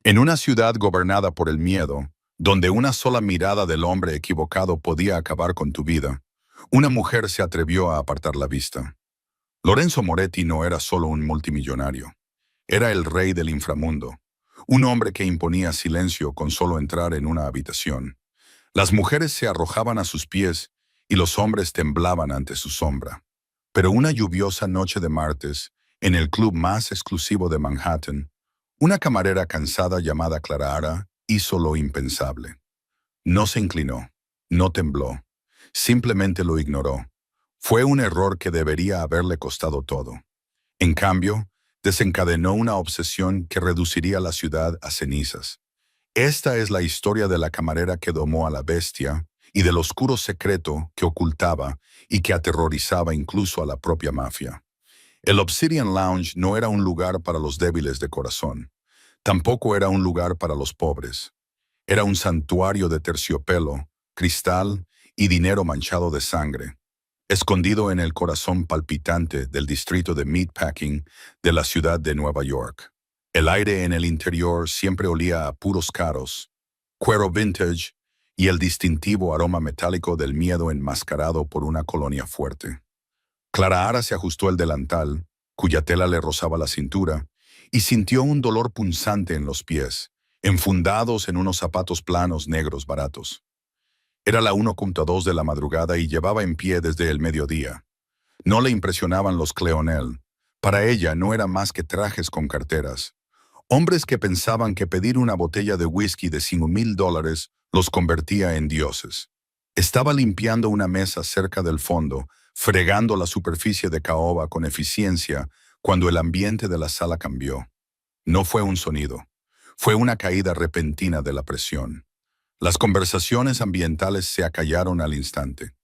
En una ciudad gobernada por el miedo, donde una sola mirada del hombre equivocado podía acabar con tu vida, una mujer se atrevió a apartar la vista. Lorenzo Moretti no era solo un multimillonario, era el rey del inframundo, un hombre que imponía silencio con solo entrar en una habitación. Las mujeres se arrojaban a sus pies y los hombres temblaban ante su sombra. Pero una lluviosa noche de martes, en el club más exclusivo de Manhattan, una camarera cansada llamada Clara Ara hizo lo impensable. No se inclinó, no tembló, simplemente lo ignoró. Fue un error que debería haberle costado todo. En cambio, desencadenó una obsesión que reduciría la ciudad a cenizas. Esta es la historia de la camarera que domó a la bestia y del oscuro secreto que ocultaba y que aterrorizaba incluso a la propia mafia. El Obsidian Lounge no era un lugar para los débiles de corazón. Tampoco era un lugar para los pobres. Era un santuario de terciopelo, cristal y dinero manchado de sangre, escondido en el corazón palpitante del distrito de Meatpacking de la ciudad de Nueva York. El aire en el interior siempre olía a puros caros, cuero vintage y el distintivo aroma metálico del miedo enmascarado por una colonia fuerte. Clara Ara se ajustó el delantal, cuya tela le rozaba la cintura, y sintió un dolor punzante en los pies, enfundados en unos zapatos planos negros baratos. Era la 1:2 de la madrugada y llevaba en pie desde el mediodía. No le impresionaban los Cleonel. Para ella no eran más que trajes con carteras. Hombres que pensaban que pedir una botella de whisky de $5,000 los convertía en dioses. Estaba limpiando una mesa cerca del fondo, fregando la superficie de caoba con eficiencia, cuando el ambiente de la sala cambió. No fue un sonido, fue una caída repentina de la presión. Las conversaciones ambientales se acallaron al instante.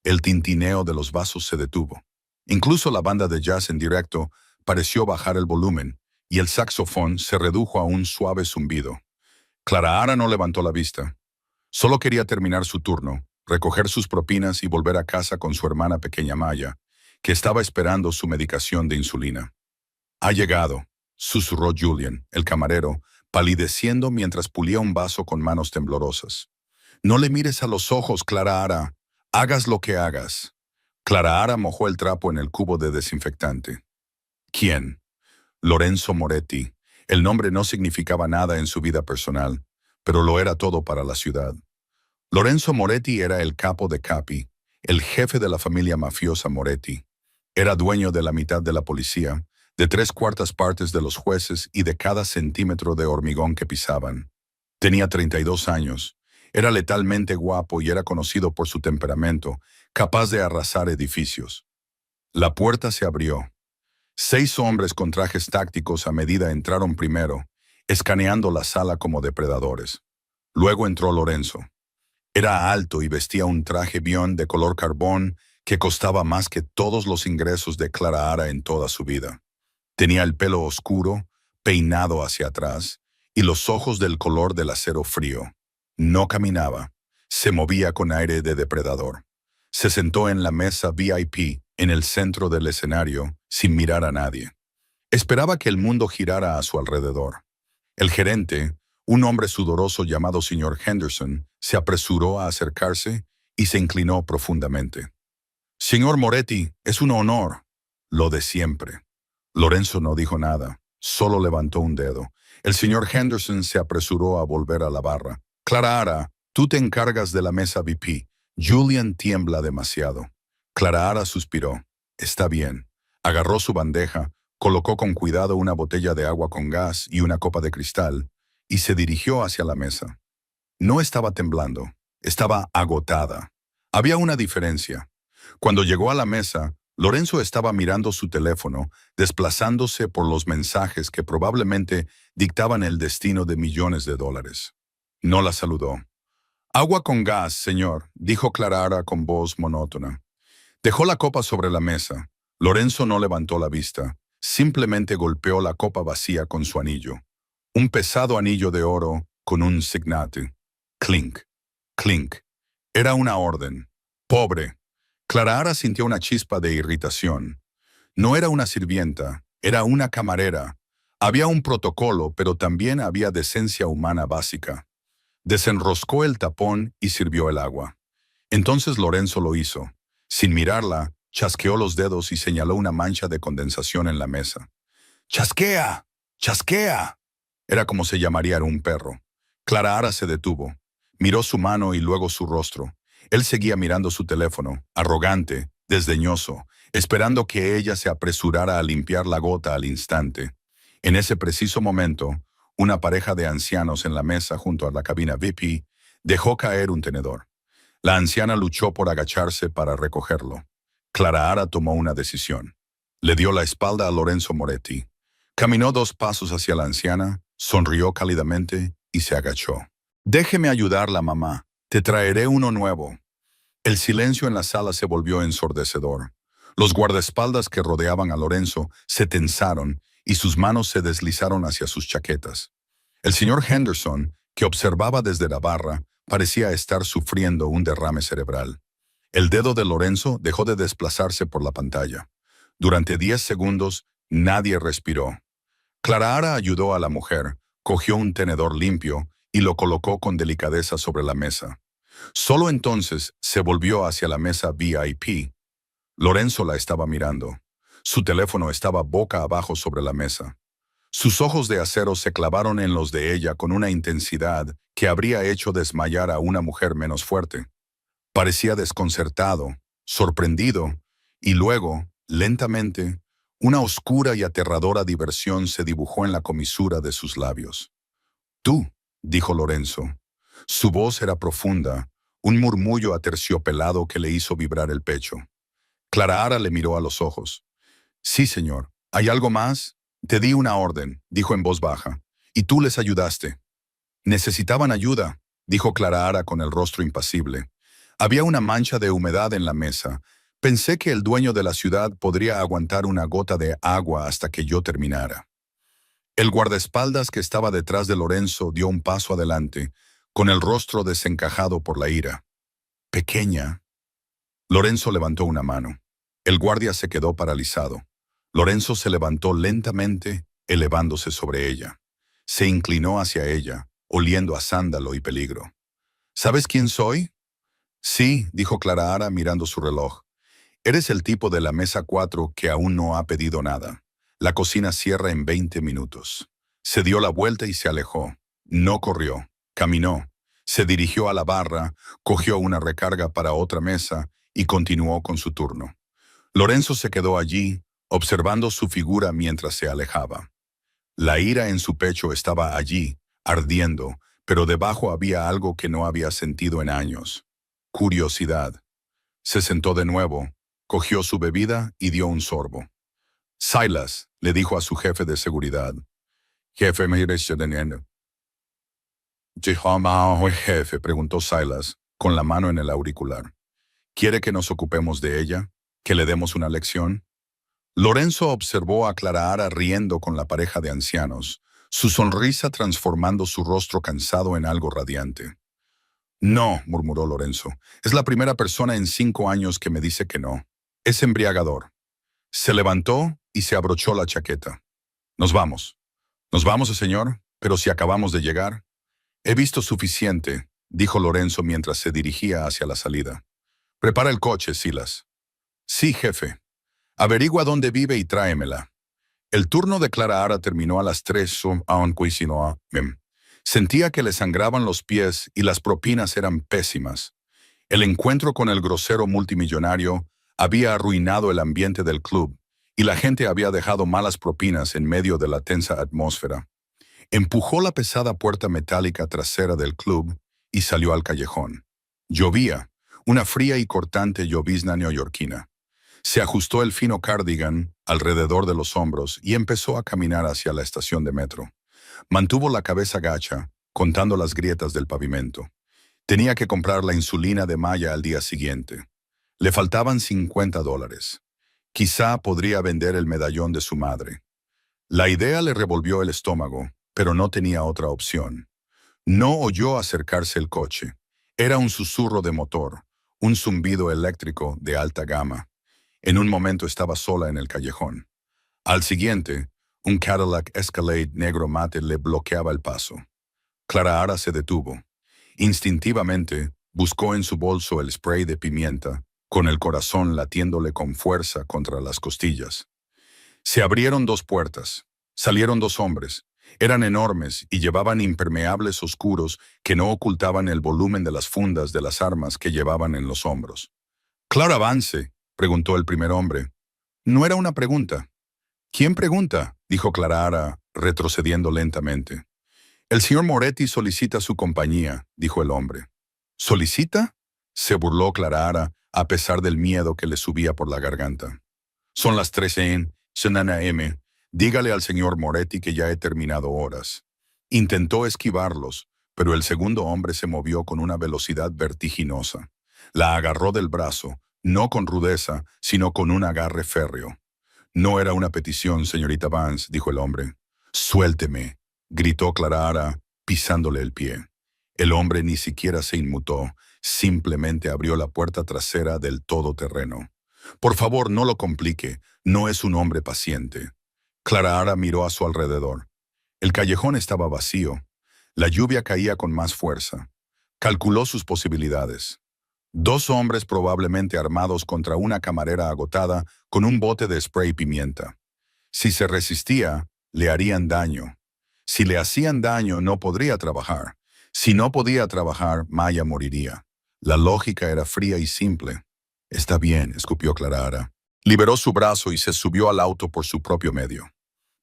El tintineo de los vasos se detuvo. Incluso la banda de jazz en directo pareció bajar el volumen, y el saxofón se redujo a un suave zumbido. Clara Ara no levantó la vista. Solo quería terminar su turno, recoger sus propinas y volver a casa con su hermana pequeña Maya, que estaba esperando su medicación de insulina. «Ha llegado», susurró Julian, el camarero, palideciendo mientras pulía un vaso con manos temblorosas. «No le mires a los ojos, Clara Ara. Hagas lo que hagas». Clara Ara mojó el trapo en el cubo de desinfectante. «¿Quién?» Lorenzo Moretti. El nombre no significaba nada en su vida personal, pero lo era todo para la ciudad. Lorenzo Moretti era el capo de capi, el jefe de la familia mafiosa Moretti. Era dueño de la mitad de la policía, de 3/4 partes de los jueces y de cada centímetro de hormigón que pisaban. Tenía 32 años, era letalmente guapo y era conocido por su temperamento, capaz de arrasar edificios. La puerta se abrió. 6 hombres con trajes tácticos a medida entraron primero, escaneando la sala como depredadores. Luego entró Lorenzo. Era alto y vestía un traje bión de color carbón que costaba más que todos los ingresos de Clara Ara en toda su vida. Tenía el pelo oscuro, peinado hacia atrás, y los ojos del color del acero frío. No caminaba, se movía con aire de depredador. Se sentó en la mesa VIP, en el centro del escenario, sin mirar a nadie. Esperaba que el mundo girara a su alrededor. El gerente, un hombre sudoroso llamado señor Henderson, se apresuró a acercarse y se inclinó profundamente. «Señor Moretti, es un honor». «Lo de siempre». Lorenzo no dijo nada, solo levantó un dedo. El señor Henderson se apresuró a volver a la barra. «Clara Ara, tú te encargas de la mesa VIP. Julian tiembla demasiado». Clara Ara suspiró. «Está bien». Agarró su bandeja, colocó con cuidado una botella de agua con gas y una copa de cristal, y se dirigió hacia la mesa. No estaba temblando, estaba agotada. Había una diferencia. Cuando llegó a la mesa, Lorenzo estaba mirando su teléfono, desplazándose por los mensajes que probablemente dictaban el destino de millones de dólares. No la saludó. «Agua con gas, señor», dijo Clara Ara con voz monótona. Dejó la copa sobre la mesa. Lorenzo no levantó la vista, simplemente golpeó la copa vacía con su anillo. Un pesado anillo de oro con un signate. Clink, clink. Era una orden. «Pobre». Clara Ara sintió una chispa de irritación. No era una sirvienta, era una camarera. Había un protocolo, pero también había decencia humana básica. Desenroscó el tapón y sirvió el agua. Entonces Lorenzo lo hizo. Sin mirarla, chasqueó los dedos y señaló una mancha de condensación en la mesa. ¡Chasquea! ¡Chasquea! Era como se llamaría a un perro. Clara Ara se detuvo. Miró su mano y luego su rostro. Él seguía mirando su teléfono, arrogante, desdeñoso, esperando que ella se apresurara a limpiar la gota al instante. En ese preciso momento, una pareja de ancianos en la mesa junto a la cabina VIP dejó caer un tenedor. La anciana luchó por agacharse para recogerlo. Clara Ara tomó una decisión. Le dio la espalda a Lorenzo Moretti. Caminó 2 pasos hacia la anciana, sonrió cálidamente y se agachó. «Déjeme ayudarla, mamá. Te traeré uno nuevo». El silencio en la sala se volvió ensordecedor. Los guardaespaldas que rodeaban a Lorenzo se tensaron y sus manos se deslizaron hacia sus chaquetas. El señor Henderson, que observaba desde la barra, parecía estar sufriendo un derrame cerebral. El dedo de Lorenzo dejó de desplazarse por la pantalla. Durante 10 segundos, nadie respiró. Clara Ara ayudó a la mujer, cogió un tenedor limpio y lo colocó con delicadeza sobre la mesa. Solo entonces se volvió hacia la mesa VIP. Lorenzo la estaba mirando. Su teléfono estaba boca abajo sobre la mesa. Sus ojos de acero se clavaron en los de ella con una intensidad que habría hecho desmayar a una mujer menos fuerte. Parecía desconcertado, sorprendido, y luego, lentamente, una oscura y aterradora diversión se dibujó en la comisura de sus labios. «Tú», dijo Lorenzo. Su voz era profunda, un murmullo aterciopelado que le hizo vibrar el pecho. Clara Ara le miró a los ojos. «Sí, señor. ¿Hay algo más?» «Te di una orden», dijo en voz baja, «y tú les ayudaste». «Necesitaban ayuda», dijo Clara Ara con el rostro impasible. Había una mancha de humedad en la mesa. Pensé que el dueño de la ciudad podría aguantar una gota de agua hasta que yo terminara. El guardaespaldas que estaba detrás de Lorenzo dio un paso adelante, con el rostro desencajado por la ira. «Pequeña». Lorenzo levantó una mano. El guardia se quedó paralizado. Lorenzo se levantó lentamente, elevándose sobre ella. Se inclinó hacia ella, oliendo a sándalo y peligro. «¿Sabes quién soy?» «Sí», dijo Clara Ara mirando su reloj. «Eres el tipo de la mesa 4 que aún no ha pedido nada. La cocina cierra en 20 minutos». Se dio la vuelta y se alejó. No corrió, caminó. Se dirigió a la barra, cogió una recarga para otra mesa y continuó con su turno. Lorenzo se quedó allí, observando su figura mientras se alejaba. La ira en su pecho estaba allí, ardiendo, pero debajo había algo que no había sentido en años. Curiosidad. Se sentó de nuevo, cogió su bebida y dio un sorbo. «Silas», le dijo a su jefe de seguridad. «Jefe, me iré teniendo». «Jefe», preguntó Silas, con la mano en el auricular. «¿Quiere que nos ocupemos de ella? ¿Que le demos una lección?» Lorenzo observó a Clara Ara riendo con la pareja de ancianos, su sonrisa transformando su rostro cansado en algo radiante. «No», murmuró Lorenzo, «es la primera persona en 5 años que me dice que no. Es embriagador». Se levantó y se abrochó la chaqueta. «Nos vamos». «Nos vamos, señor, pero si acabamos de llegar». «He visto suficiente», dijo Lorenzo mientras se dirigía hacia la salida. «Prepara el coche, Silas». «Sí, jefe». «Averigua dónde vive y tráemela». El turno de Clara Ara terminó a las 3 a. Sentía que le sangraban los pies y las propinas eran pésimas. El encuentro con el grosero multimillonario había arruinado el ambiente del club y la gente había dejado malas propinas en medio de la tensa atmósfera. Empujó la pesada puerta metálica trasera del club y salió al callejón. Llovía, una fría y cortante llovizna neoyorquina. Se ajustó el fino cardigan alrededor de los hombros y empezó a caminar hacia la estación de metro. Mantuvo la cabeza gacha, contando las grietas del pavimento. Tenía que comprar la insulina de Maya al día siguiente. Le faltaban $50. Quizá podría vender el medallón de su madre. La idea le revolvió el estómago, pero no tenía otra opción. No oyó acercarse el coche. Era un susurro de motor, un zumbido eléctrico de alta gama. En un momento estaba sola en el callejón. Al siguiente, Un Cadillac Escalade negro mate le bloqueaba el paso. Clara Ara se detuvo. Instintivamente, buscó en su bolso el spray de pimienta, con el corazón latiéndole con fuerza contra las costillas. Se abrieron dos puertas. Salieron dos hombres. Eran enormes y llevaban impermeables oscuros que no ocultaban el volumen de las fundas de las armas que llevaban en los hombros. «Clara, avance», preguntó el primer hombre. No era una pregunta. «¿Quién pregunta?», dijo Clara Ara, retrocediendo lentamente. «El señor Moretti solicita su compañía», dijo el hombre. «¿Solicita?», se burló Clara Ara, a pesar del miedo que le subía por la garganta. «Son las 13 m. Dígale al señor Moretti que ya he terminado horas». Intentó esquivarlos, pero el segundo hombre se movió con una velocidad vertiginosa. La agarró del brazo, no con rudeza, sino con un agarre férreo. «No era una petición, señorita Vance», dijo el hombre. «Suélteme», gritó Clara Ara, pisándole el pie. El hombre ni siquiera se inmutó, simplemente abrió la puerta trasera del todoterreno. «Por favor, no lo complique, no es un hombre paciente». Clara Ara miró a su alrededor. El callejón estaba vacío. La lluvia caía con más fuerza. Calculó sus posibilidades. Dos hombres probablemente armados contra una camarera agotada con un bote de spray pimienta. Si se resistía, le harían daño. Si le hacían daño, no podría trabajar. Si no podía trabajar, Maya moriría. La lógica era fría y simple. «Está bien», escupió Clara Ara. Liberó su brazo y se subió al auto por su propio medio.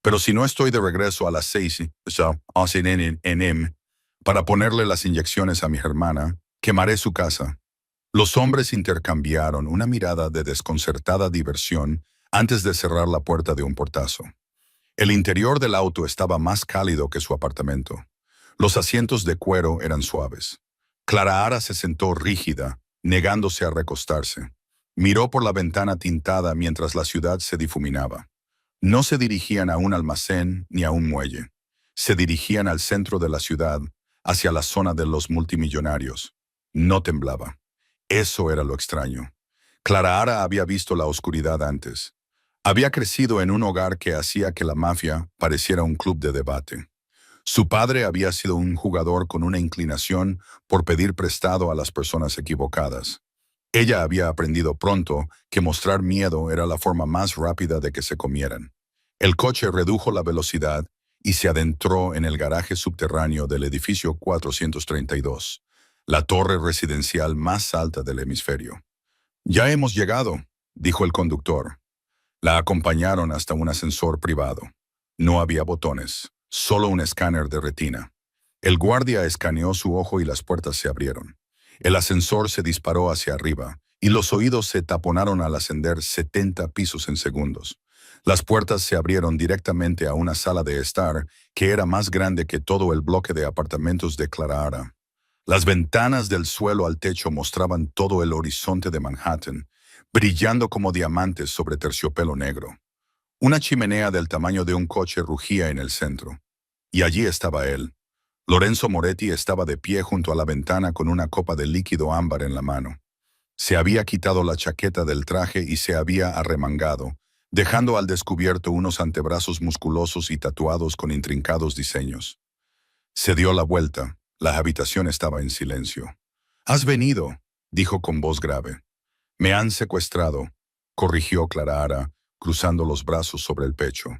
«Pero si no estoy de regreso a las 6 n.m. para ponerle las inyecciones a mi hermana, quemaré su casa». Los hombres intercambiaron una mirada de desconcertada diversión antes de cerrar la puerta de un portazo. El interior del auto estaba más cálido que su apartamento. Los asientos de cuero eran suaves. Clara Ara se sentó rígida, negándose a recostarse. Miró por la ventana tintada mientras la ciudad se difuminaba. No se dirigían a un almacén ni a un muelle. Se dirigían al centro de la ciudad, hacia la zona de los multimillonarios. No temblaba. Eso era lo extraño. Clara Ara había visto la oscuridad antes. Había crecido en un hogar que hacía que la mafia pareciera un club de debate. Su padre había sido un jugador con una inclinación por pedir prestado a las personas equivocadas. Ella había aprendido pronto que mostrar miedo era la forma más rápida de que se comieran. El coche redujo la velocidad y se adentró en el garaje subterráneo del edificio 432, la torre residencial más alta del hemisferio. «Ya hemos llegado», dijo el conductor. La acompañaron hasta un ascensor privado. No había botones, solo un escáner de retina. El guardia escaneó su ojo y las puertas se abrieron. El ascensor se disparó hacia arriba y los oídos se taponaron al ascender 70 pisos en segundos. Las puertas se abrieron directamente a una sala de estar que era más grande que todo el bloque de apartamentos de Clara Ara. Las ventanas del suelo al techo mostraban todo el horizonte de Manhattan, brillando como diamantes sobre terciopelo negro. Una chimenea del tamaño de un coche rugía en el centro. Y allí estaba él. Lorenzo Moretti estaba de pie junto a la ventana con una copa de líquido ámbar en la mano. Se había quitado la chaqueta del traje y se había arremangado, dejando al descubierto unos antebrazos musculosos y tatuados con intrincados diseños. Se dio la vuelta. La habitación estaba en silencio. «Has venido», dijo con voz grave. «Me han secuestrado», corrigió Clara Ara, cruzando los brazos sobre el pecho.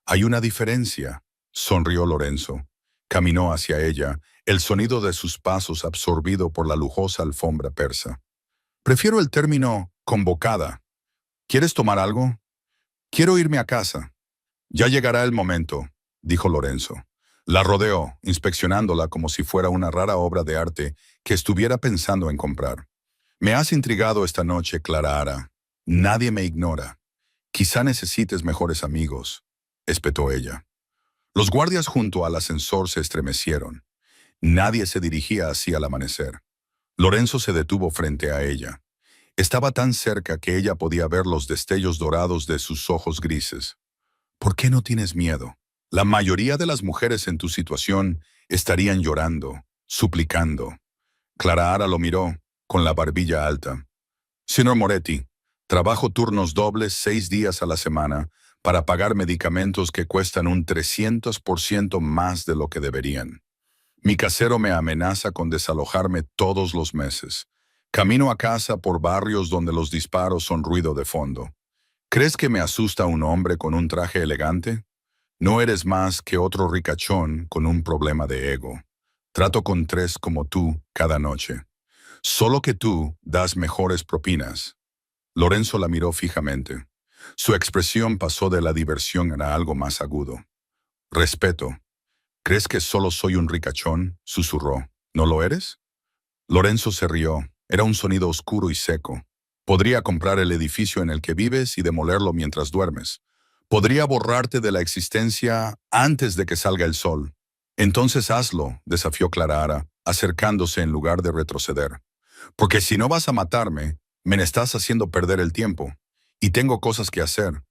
«Hay una diferencia», sonrió Lorenzo. Caminó hacia ella, el sonido de sus pasos absorbido por la lujosa alfombra persa. «Prefiero el término convocada. ¿Quieres tomar algo?» «Quiero irme a casa». «Ya llegará el momento», dijo Lorenzo. La rodeó, inspeccionándola como si fuera una rara obra de arte que estuviera pensando en comprar. «Me has intrigado esta noche, Clara Ara. Nadie me ignora. Quizá necesites mejores amigos», espetó ella. Los guardias junto al ascensor se estremecieron. Nadie se dirigía así al amanecer. Lorenzo se detuvo frente a ella. Estaba tan cerca que ella podía ver los destellos dorados de sus ojos grises. «¿Por qué no tienes miedo? La mayoría de las mujeres en tu situación estarían llorando, suplicando». Clara Ara lo miró, con la barbilla alta. «Señor Moretti, trabajo turnos dobles 6 días a la semana para pagar medicamentos que cuestan un 300% más de lo que deberían. Mi casero me amenaza con desalojarme todos los meses. Camino a casa por barrios donde los disparos son ruido de fondo. ¿Crees que me asusta un hombre con un traje elegante? No eres más que otro ricachón con un problema de ego. Trato con 3 como tú cada noche. Solo que tú das mejores propinas. Lorenzo la miró fijamente. Su expresión pasó de la diversión a algo más agudo. Respeto. ¿Crees que solo soy un ricachón? Susurró. ¿No lo eres? Lorenzo se rió. Era un sonido oscuro y seco. Podría comprar el edificio en el que vives y demolerlo mientras duermes. Podría borrarte de la existencia antes de que salga el sol. Entonces hazlo, desafió Clara, acercándose en lugar de retroceder. Porque si no vas a matarme, me estás haciendo perder el tiempo. Y tengo cosas que hacer.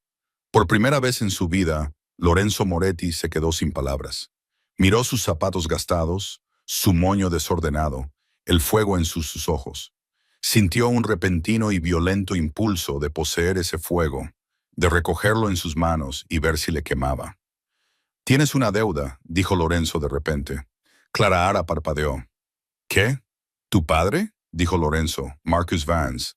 Por primera vez en su vida, Lorenzo Moretti se quedó sin palabras. Miró sus zapatos gastados, su moño desordenado, el fuego en sus ojos. Sintió un repentino y violento impulso de poseer ese fuego, de recogerlo en sus manos y ver si le quemaba. «Tienes una deuda», dijo Lorenzo de repente. Clara parpadeó. «¿Qué? ¿Tu padre?», dijo Lorenzo, Marcus Vance.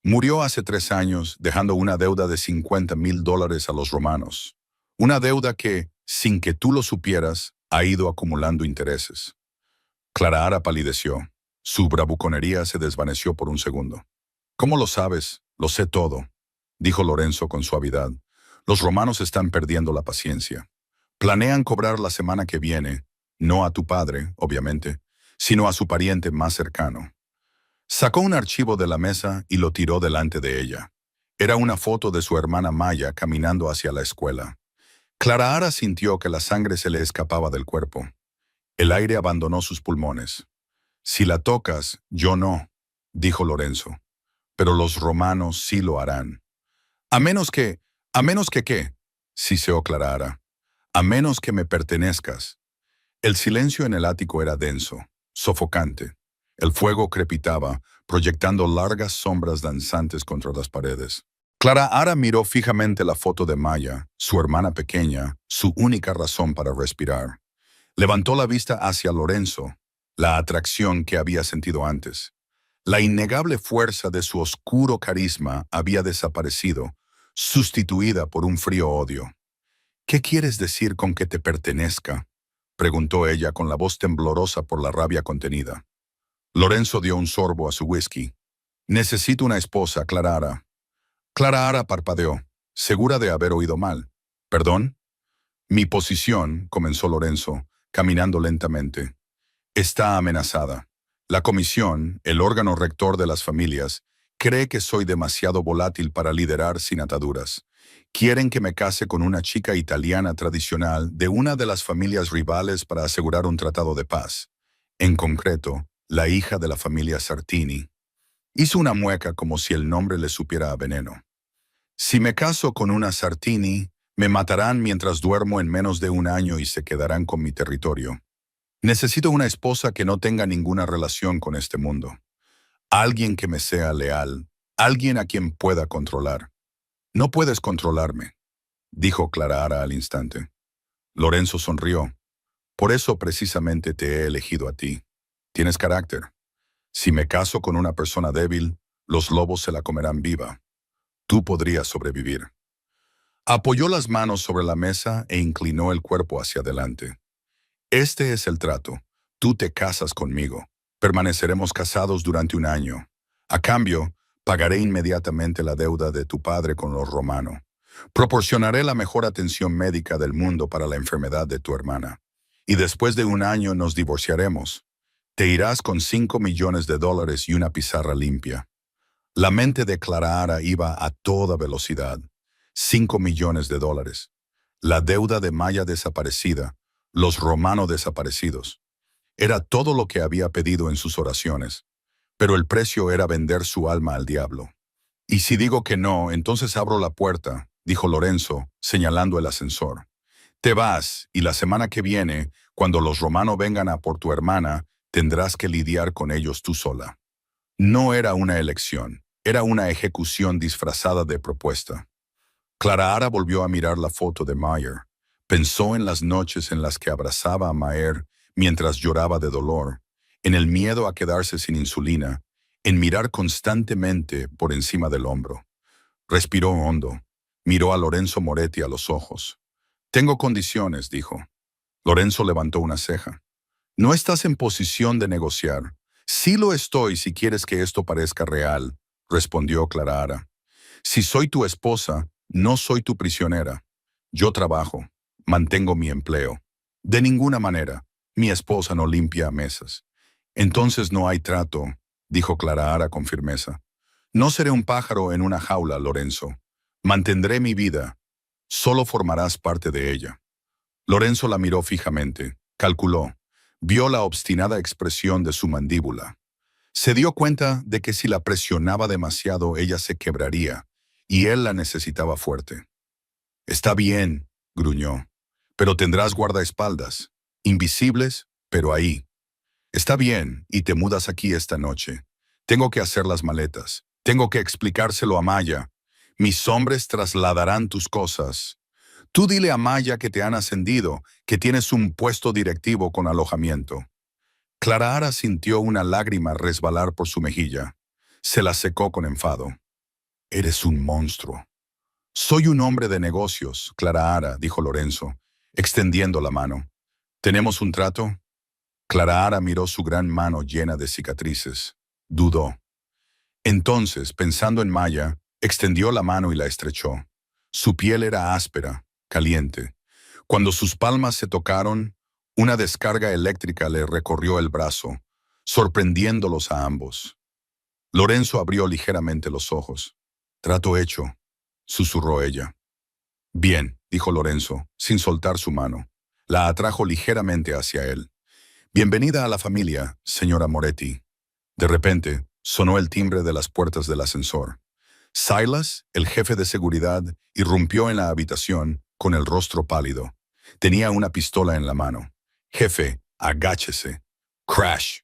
«Murió hace 3 años dejando una deuda de $50,000 a los romanos. Una deuda que, sin que tú lo supieras, ha ido acumulando intereses». Clara palideció. Su bravuconería se desvaneció por un segundo. «¿Cómo lo sabes? Lo sé todo», dijo Lorenzo con suavidad. «Los romanos están perdiendo la paciencia. Planean cobrar la semana que viene, no a tu padre, obviamente, sino a su pariente más cercano». Sacó un archivo de la mesa y lo tiró delante de ella. Era una foto de su hermana Maya caminando hacia la escuela. Clara sintió que la sangre se le escapaba del cuerpo. El aire abandonó sus pulmones. «Si la tocas, yo no», dijo Lorenzo. «Pero los romanos sí lo harán». «A menos que qué», siseó Clara. «A menos que me pertenezcas». El silencio en el ático era denso, sofocante. El fuego crepitaba, proyectando largas sombras danzantes contra las paredes. Clara miró fijamente la foto de Maya, su hermana pequeña, su única razón para respirar. Levantó la vista hacia Lorenzo, la atracción que había sentido antes. La innegable fuerza de su oscuro carisma había desaparecido, sustituida por un frío odio. «¿Qué quieres decir con que te pertenezca?», preguntó ella con la voz temblorosa por la rabia contenida. Lorenzo dio un sorbo a su whisky. «Necesito una esposa, Clara». Clara parpadeó, segura de haber oído mal. «¿Perdón?» «Mi posición», comenzó Lorenzo, caminando lentamente, «está amenazada. La comisión, el órgano rector de las familias, cree que soy demasiado volátil para liderar sin ataduras. Quieren que me case con una chica italiana tradicional de una de las familias rivales para asegurar un tratado de paz. En concreto, la hija de la familia Sartini». Hizo una mueca como si el nombre le supiera a veneno. «Si me caso con una Sartini, me matarán mientras duermo en menos de 1 año y se quedarán con mi territorio. Necesito una esposa que no tenga ninguna relación con este mundo. Alguien que me sea leal, alguien a quien pueda controlar». «No puedes controlarme», dijo Clara al instante. Lorenzo sonrió. «Por eso precisamente te he elegido a ti. Tienes carácter. Si me caso con una persona débil, los lobos se la comerán viva. Tú podrías sobrevivir». Apoyó las manos sobre la mesa e inclinó el cuerpo hacia adelante. «Este es el trato. Tú te casas conmigo. Permaneceremos casados durante 1 año. A cambio, pagaré inmediatamente la deuda de tu padre con los romanos. Proporcionaré la mejor atención médica del mundo para la enfermedad de tu hermana. Y después de 1 año nos divorciaremos. Te irás con $5 millones y una pizarra limpia». La mente de Clara iba a toda velocidad. $5 millones. La deuda de Maya desaparecida. Los romanos desaparecidos. Era todo lo que había pedido en sus oraciones. Pero el precio era vender su alma al diablo. «Y si digo que no, entonces abro la puerta», dijo Lorenzo, señalando el ascensor. «Te vas, y la semana que viene, cuando los romanos vengan a por tu hermana, tendrás que lidiar con ellos tú sola». No era una elección, era una ejecución disfrazada de propuesta. Clara Ara volvió a mirar la foto de Mayer. Pensó en las noches en las que abrazaba a Mayer mientras lloraba de dolor, en el miedo a quedarse sin insulina, en mirar constantemente por encima del hombro. Respiró hondo. Miró a Lorenzo Moretti a los ojos. «Tengo condiciones», dijo. Lorenzo levantó una ceja. «No estás en posición de negociar». «Sí lo estoy si quieres que esto parezca real», respondió Clara Ara. «Si soy tu esposa, no soy tu prisionera. Yo trabajo, mantengo mi empleo. De ninguna manera, mi esposa no limpia mesas». «Entonces no hay trato», dijo Clara Ara con firmeza. «No seré un pájaro en una jaula, Lorenzo. Mantendré mi vida. Solo formarás parte de ella». Lorenzo la miró fijamente, calculó, vio la obstinada expresión de su mandíbula. Se dio cuenta de que si la presionaba demasiado ella se quebraría, y él la necesitaba fuerte. «Está bien», gruñó, «pero tendrás guardaespaldas, invisibles, pero ahí. Está bien, y te mudas aquí esta noche. Tengo que hacer las maletas. Tengo que explicárselo a Maya. Mis hombres trasladarán tus cosas. Tú dile a Maya que te han ascendido, que tienes un puesto directivo con alojamiento». Clara Ara sintió una lágrima resbalar por su mejilla. Se la secó con enfado. «Eres un monstruo». «Soy un hombre de negocios, Clara Ara», dijo Lorenzo, extendiendo la mano. «¿Tenemos un trato?» Clara Ara miró su gran mano llena de cicatrices. Dudó. Entonces, pensando en Maya, extendió la mano y la estrechó. Su piel era áspera, caliente. Cuando sus palmas se tocaron, una descarga eléctrica le recorrió el brazo, sorprendiéndolos a ambos. Lorenzo abrió ligeramente los ojos. «Trato hecho», susurró ella. «Bien», dijo Lorenzo, sin soltar su mano. La atrajo ligeramente hacia él. «Bienvenida a la familia, señora Moretti». De repente, sonó el timbre de las puertas del ascensor. Silas, el jefe de seguridad, irrumpió en la habitación con el rostro pálido. Tenía una pistola en la mano. «Jefe, agáchese». Crash.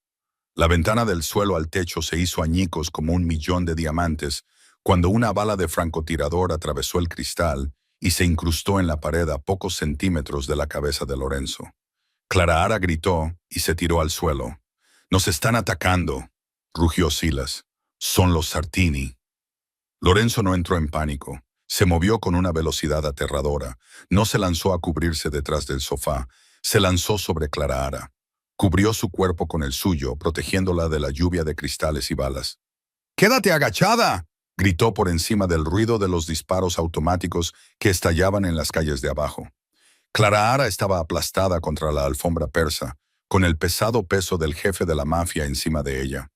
La ventana del suelo al techo se hizo añicos como 1.000.000 de diamantes cuando una bala de francotirador atravesó el cristal y se incrustó en la pared a pocos centímetros de la cabeza de Lorenzo. Clara Ara gritó y se tiró al suelo. «Nos están atacando», rugió Silas. «Son los Sartini». Lorenzo no entró en pánico. Se movió con una velocidad aterradora. No se lanzó a cubrirse detrás del sofá. Se lanzó sobre Clara Ara. Cubrió su cuerpo con el suyo, protegiéndola de la lluvia de cristales y balas. «¡Quédate agachada!», gritó por encima del ruido de los disparos automáticos que estallaban en las calles de abajo. Clara Ara estaba aplastada contra la alfombra persa, con el pesado peso del jefe de la mafia encima de ella.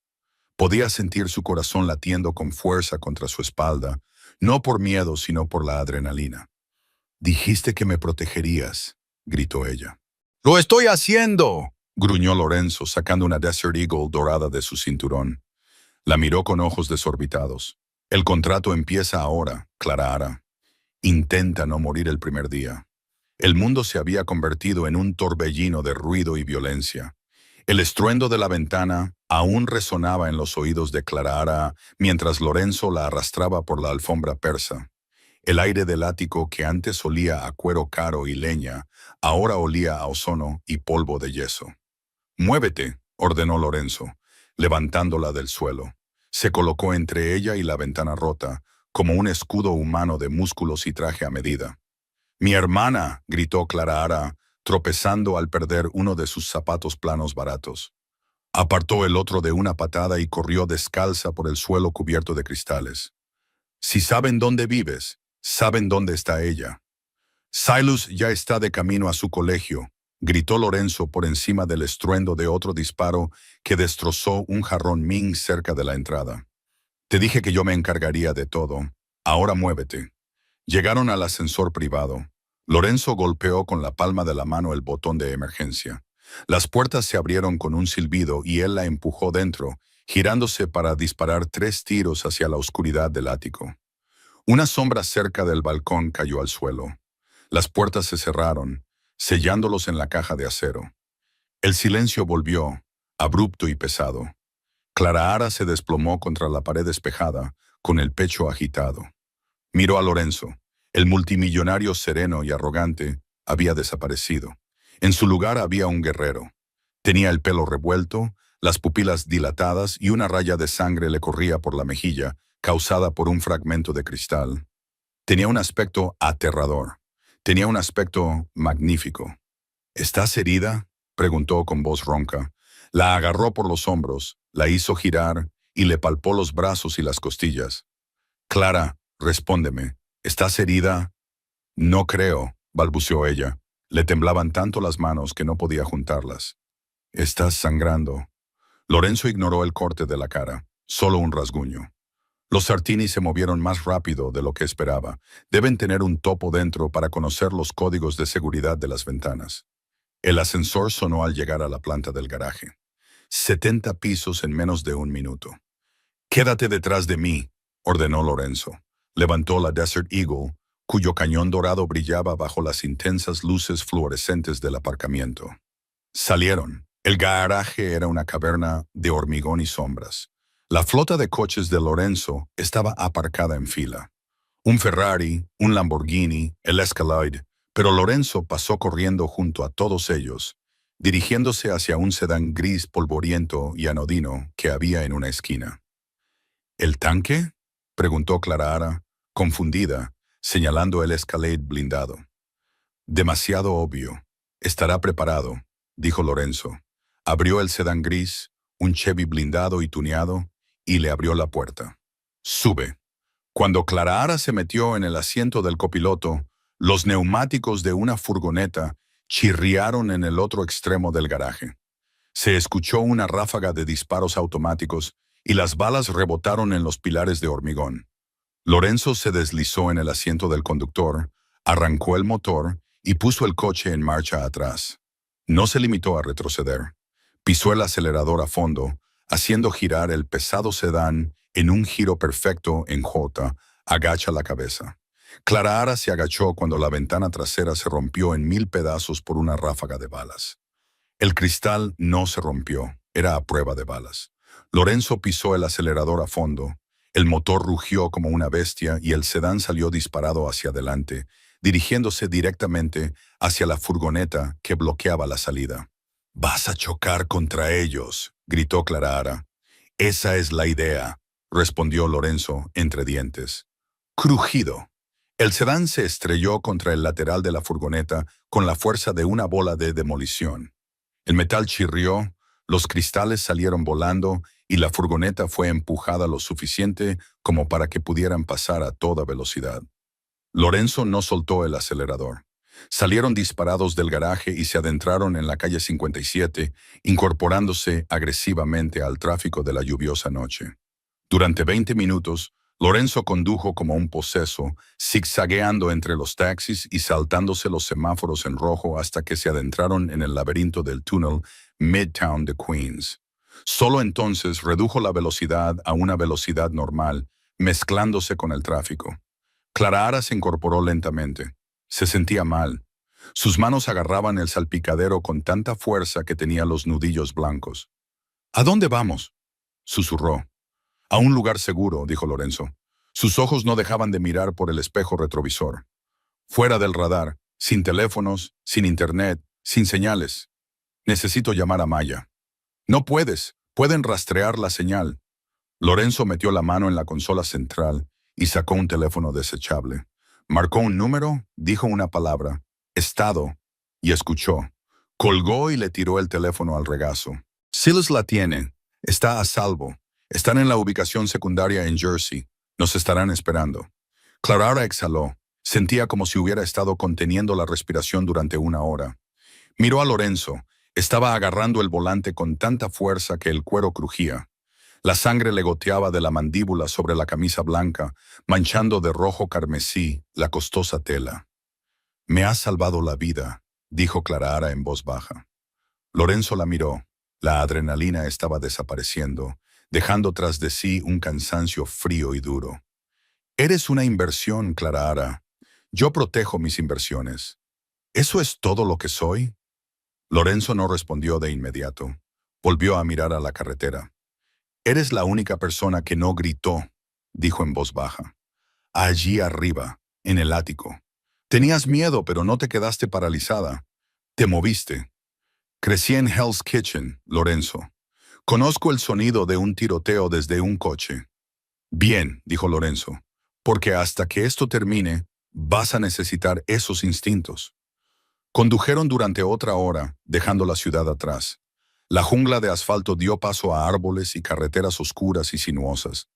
Podía sentir su corazón latiendo con fuerza contra su espalda, no por miedo, sino por la adrenalina. «Dijiste que me protegerías», gritó ella. «¡Lo estoy haciendo!», gruñó Lorenzo, sacando una Desert Eagle dorada de su cinturón. La miró con ojos desorbitados. «El contrato empieza ahora, Clara Ara. Intenta no morir el primer día». El mundo se había convertido en un torbellino de ruido y violencia. El estruendo de la ventana aún resonaba en los oídos de Clara Ara mientras Lorenzo la arrastraba por la alfombra persa. El aire del ático, que antes olía a cuero caro y leña, ahora olía a ozono y polvo de yeso. «Muévete», ordenó Lorenzo, levantándola del suelo. Se colocó entre ella y la ventana rota, como un escudo humano de músculos y traje a medida. «¡Mi hermana!», gritó Clara Ara, tropezando al perder uno de sus zapatos planos baratos. Apartó el otro de una patada y corrió descalza por el suelo cubierto de cristales. «Si saben dónde vives, saben dónde está ella». «Silas ya está de camino a su colegio», gritó Lorenzo por encima del estruendo de otro disparo que destrozó un jarrón Ming cerca de la entrada. «Te dije que yo me encargaría de todo. Ahora muévete». Llegaron al ascensor privado. Lorenzo golpeó con la palma de la mano el botón de emergencia. Las puertas se abrieron con un silbido y él la empujó dentro, girándose para disparar 3 tiros hacia la oscuridad del ático. Una sombra cerca del balcón cayó al suelo. Las puertas se cerraron, sellándolos en la caja de acero. El silencio volvió, abrupto y pesado. Clara Ara se desplomó contra la pared despejada, con el pecho agitado. Miró a Lorenzo. El multimillonario sereno y arrogante había desaparecido. En su lugar había un guerrero. Tenía el pelo revuelto, las pupilas dilatadas y una raya de sangre le corría por la mejilla, causada por un fragmento de cristal. Tenía un aspecto aterrador. Tenía un aspecto magnífico. ¿Estás herida?, preguntó con voz ronca. La agarró por los hombros, la hizo girar y le palpó los brazos y las costillas. Clara, respóndeme, ¿estás herida? No creo, balbuceó ella. Le temblaban tanto las manos que no podía juntarlas. Estás sangrando. Lorenzo ignoró el corte de la cara, solo un rasguño. Los Sartini se movieron más rápido de lo que esperaba. Deben tener un topo dentro para conocer los códigos de seguridad de las ventanas. El ascensor sonó al llegar a la planta del garaje. 70 pisos en menos de un minuto. «Quédate detrás de mí», ordenó Lorenzo. Levantó la Desert Eagle, cuyo cañón dorado brillaba bajo las intensas luces fluorescentes del aparcamiento. Salieron. El garaje era una caverna de hormigón y sombras. La flota de coches de Lorenzo estaba aparcada en fila. Un Ferrari, un Lamborghini, el Escalade, pero Lorenzo pasó corriendo junto a todos ellos, dirigiéndose hacia un sedán gris polvoriento y anodino que había en una esquina. ¿El tanque?, preguntó Clara, confundida, señalando el Escalade blindado. Demasiado obvio. Estará preparado, dijo Lorenzo. Abrió el sedán gris, un Chevy blindado y tuneado, y le abrió la puerta. «Sube». Cuando Clara se metió en el asiento del copiloto, los neumáticos de una furgoneta chirriaron en el otro extremo del garaje. Se escuchó una ráfaga de disparos automáticos y las balas rebotaron en los pilares de hormigón. Lorenzo se deslizó en el asiento del conductor, arrancó el motor y puso el coche en marcha atrás. No se limitó a retroceder. Pisó el acelerador a fondo, haciendo girar el pesado sedán en un giro perfecto en J. Agacha la cabeza. Clara se agachó cuando la ventana trasera se rompió en 1000 pedazos por una ráfaga de balas. El cristal no se rompió, era a prueba de balas. Lorenzo pisó el acelerador a fondo. El motor rugió como una bestia y el sedán salió disparado hacia adelante, dirigiéndose directamente hacia la furgoneta que bloqueaba la salida. «Vas a chocar contra ellos», gritó Clara. «Esa es la idea», respondió Lorenzo entre dientes. Crujido. El sedán se estrelló contra el lateral de la furgoneta con la fuerza de una bola de demolición. El metal chirrió, los cristales salieron volando y la furgoneta fue empujada lo suficiente como para que pudieran pasar a toda velocidad. Lorenzo no soltó el acelerador. Salieron disparados del garaje y se adentraron en la calle 57, incorporándose agresivamente al tráfico de la lluviosa noche. Durante 20 minutos, Lorenzo condujo como un poseso, zigzagueando entre los taxis y saltándose los semáforos en rojo hasta que se adentraron en el laberinto del túnel Midtown de Queens. Solo entonces redujo la velocidad a una velocidad normal, mezclándose con el tráfico. Clara se incorporó lentamente. Se sentía mal. Sus manos agarraban el salpicadero con tanta fuerza que tenía los nudillos blancos. «¿A dónde vamos?», susurró. «A un lugar seguro», dijo Lorenzo. Sus ojos no dejaban de mirar por el espejo retrovisor. «Fuera del radar, sin teléfonos, sin internet, sin señales. Necesito llamar a Maya». «No puedes, pueden rastrear la señal». Lorenzo metió la mano en la consola central y sacó un teléfono desechable. Marcó un número, dijo una palabra, «Estado», y escuchó. Colgó y le tiró el teléfono al regazo. «Silas la tiene. Está a salvo. Están en la ubicación secundaria en Jersey. Nos estarán esperando». Clara exhaló. Sentía como si hubiera estado conteniendo la respiración durante una hora. Miró a Lorenzo. Estaba agarrando el volante con tanta fuerza que el cuero crujía. La sangre le goteaba de la mandíbula sobre la camisa blanca, manchando de rojo carmesí la costosa tela. «Me has salvado la vida», dijo Clara en voz baja. Lorenzo la miró. La adrenalina estaba desapareciendo, dejando tras de sí un cansancio frío y duro. «Eres una inversión, Clara. Yo protejo mis inversiones. ¿Eso es todo lo que soy?». Lorenzo no respondió de inmediato. Volvió a mirar a la carretera. «Eres la única persona que no gritó», dijo en voz baja. «Allí arriba, En el ático. Tenías miedo, pero no te quedaste paralizada. Te moviste. Crecí en Hell's Kitchen, Lorenzo. Conozco el sonido de un tiroteo desde un coche. Bien, dijo Lorenzo, porque hasta que esto termine, vas a necesitar esos instintos. Condujeron durante otra hora, dejando la ciudad atrás. La jungla de asfalto dio paso a árboles y carreteras oscuras y sinuosas.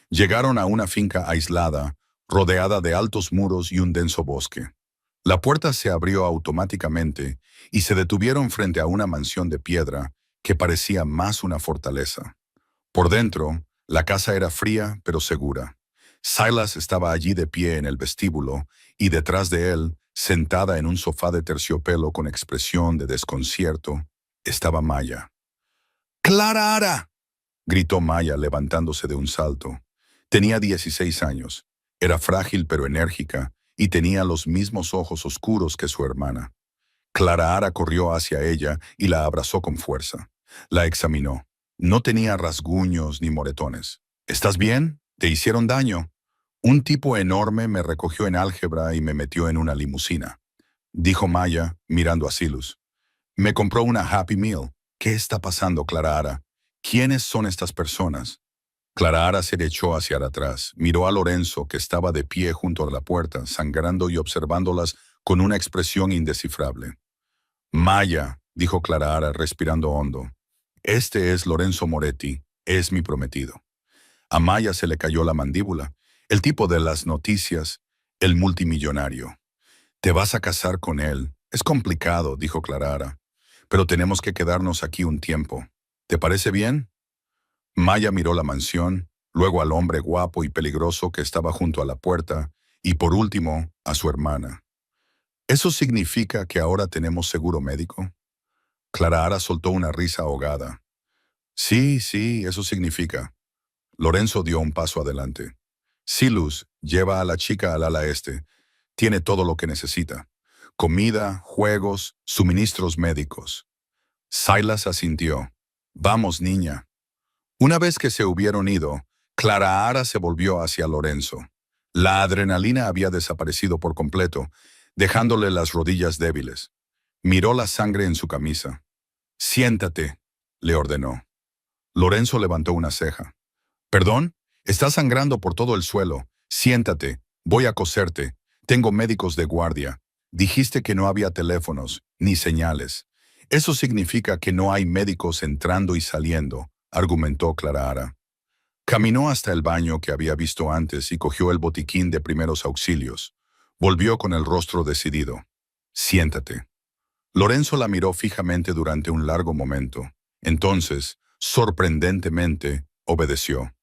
Llegaron a una finca aislada, rodeada de altos muros y un denso bosque. La puerta se abrió automáticamente y se detuvieron frente a una mansión de piedra que parecía más una fortaleza. Por dentro, la casa era fría pero segura. Silas estaba allí de pie en el vestíbulo y detrás de él, sentada en un sofá de terciopelo con expresión de desconcierto, estaba Maya. ¡Clara Ara!, gritó Maya levantándose de un salto. Tenía 16 años, era frágil pero enérgica y tenía los mismos ojos oscuros que su hermana. Clara Ara corrió hacia ella y la abrazó con fuerza. La examinó. No tenía rasguños ni moretones. ¿Estás bien? ¿Te hicieron daño? Un tipo enorme me recogió en álgebra y me metió en una limusina, dijo Maya, mirando a Silas. Me compró una Happy Meal. ¿Qué está pasando, Clara Ara? ¿Quiénes son estas personas? Clara Ara se echó hacia atrás, miró a Lorenzo, que estaba de pie junto a la puerta, sangrando y observándolas con una expresión indescifrable. Maya, dijo Clara Ara, respirando hondo. Este es Lorenzo Moretti, es mi prometido. A Maya se le cayó la mandíbula. El tipo de las noticias, el multimillonario. Te vas a casar con él. Es complicado, dijo Clara Ara. Pero tenemos que quedarnos aquí un tiempo. ¿Te parece bien? Maya miró la mansión, luego al hombre guapo y peligroso que estaba junto a la puerta, y por último, a su hermana. ¿Eso significa que ahora tenemos seguro médico? Clara Ara soltó una risa ahogada. Sí, sí, eso significa. Lorenzo dio un paso adelante. Silas, lleva a la chica al ala este. Tiene todo lo que necesita. Comida, juegos, suministros médicos. Silas asintió. Vamos, niña. Una vez que se hubieron ido, Clara Ara se volvió hacia Lorenzo. La adrenalina había desaparecido por completo, dejándole las rodillas débiles. Miró la sangre en su camisa. Siéntate, le ordenó. Lorenzo levantó una ceja. ¿Perdón? Estás sangrando por todo el suelo. Siéntate, voy a coserte. Tengo médicos de guardia. Dijiste que no había teléfonos, ni señales. Eso significa que no hay médicos entrando y saliendo, argumentó Clara Ara. Caminó hasta el baño que había visto antes y cogió el botiquín de primeros auxilios. Volvió con el rostro decidido. Siéntate. Lorenzo la miró fijamente durante un largo momento. Entonces, sorprendentemente, obedeció.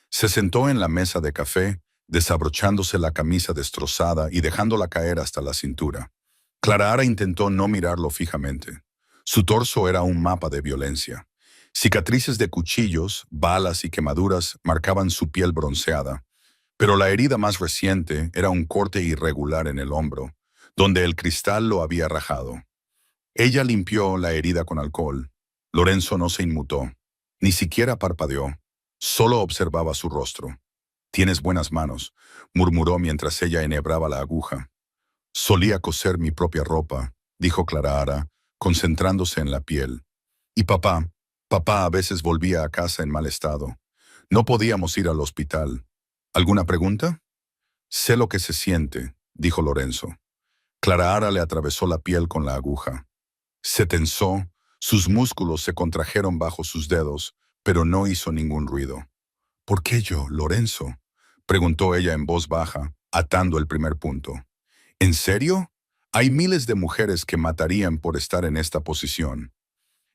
Se sentó en la mesa de café, desabrochándose la camisa destrozada y dejándola caer hasta la cintura. Clara Ara intentó no mirarlo fijamente. Su torso era un mapa de violencia. Cicatrices de cuchillos, balas y quemaduras marcaban su piel bronceada, pero la herida más reciente era un corte irregular en el hombro, donde el cristal lo había rajado. Ella limpió la herida con alcohol. Lorenzo no se inmutó, ni siquiera parpadeó, solo observaba su rostro. «Tienes buenas manos», murmuró mientras ella enhebraba la aguja. «Solía coser mi propia ropa», dijo Clara Ara, concentrándose en la piel. «Y papá a veces volvía a casa en mal estado. No podíamos ir al hospital. ¿Alguna pregunta?» «Sé lo que se siente», dijo Lorenzo. Clara Ara le atravesó la piel con la aguja. Se tensó, sus músculos se contrajeron bajo sus dedos, pero no hizo ningún ruido. «¿Por qué yo, Lorenzo?», preguntó ella en voz baja, atando el primer punto. «¿En serio? Hay miles de mujeres que matarían por estar en esta posición.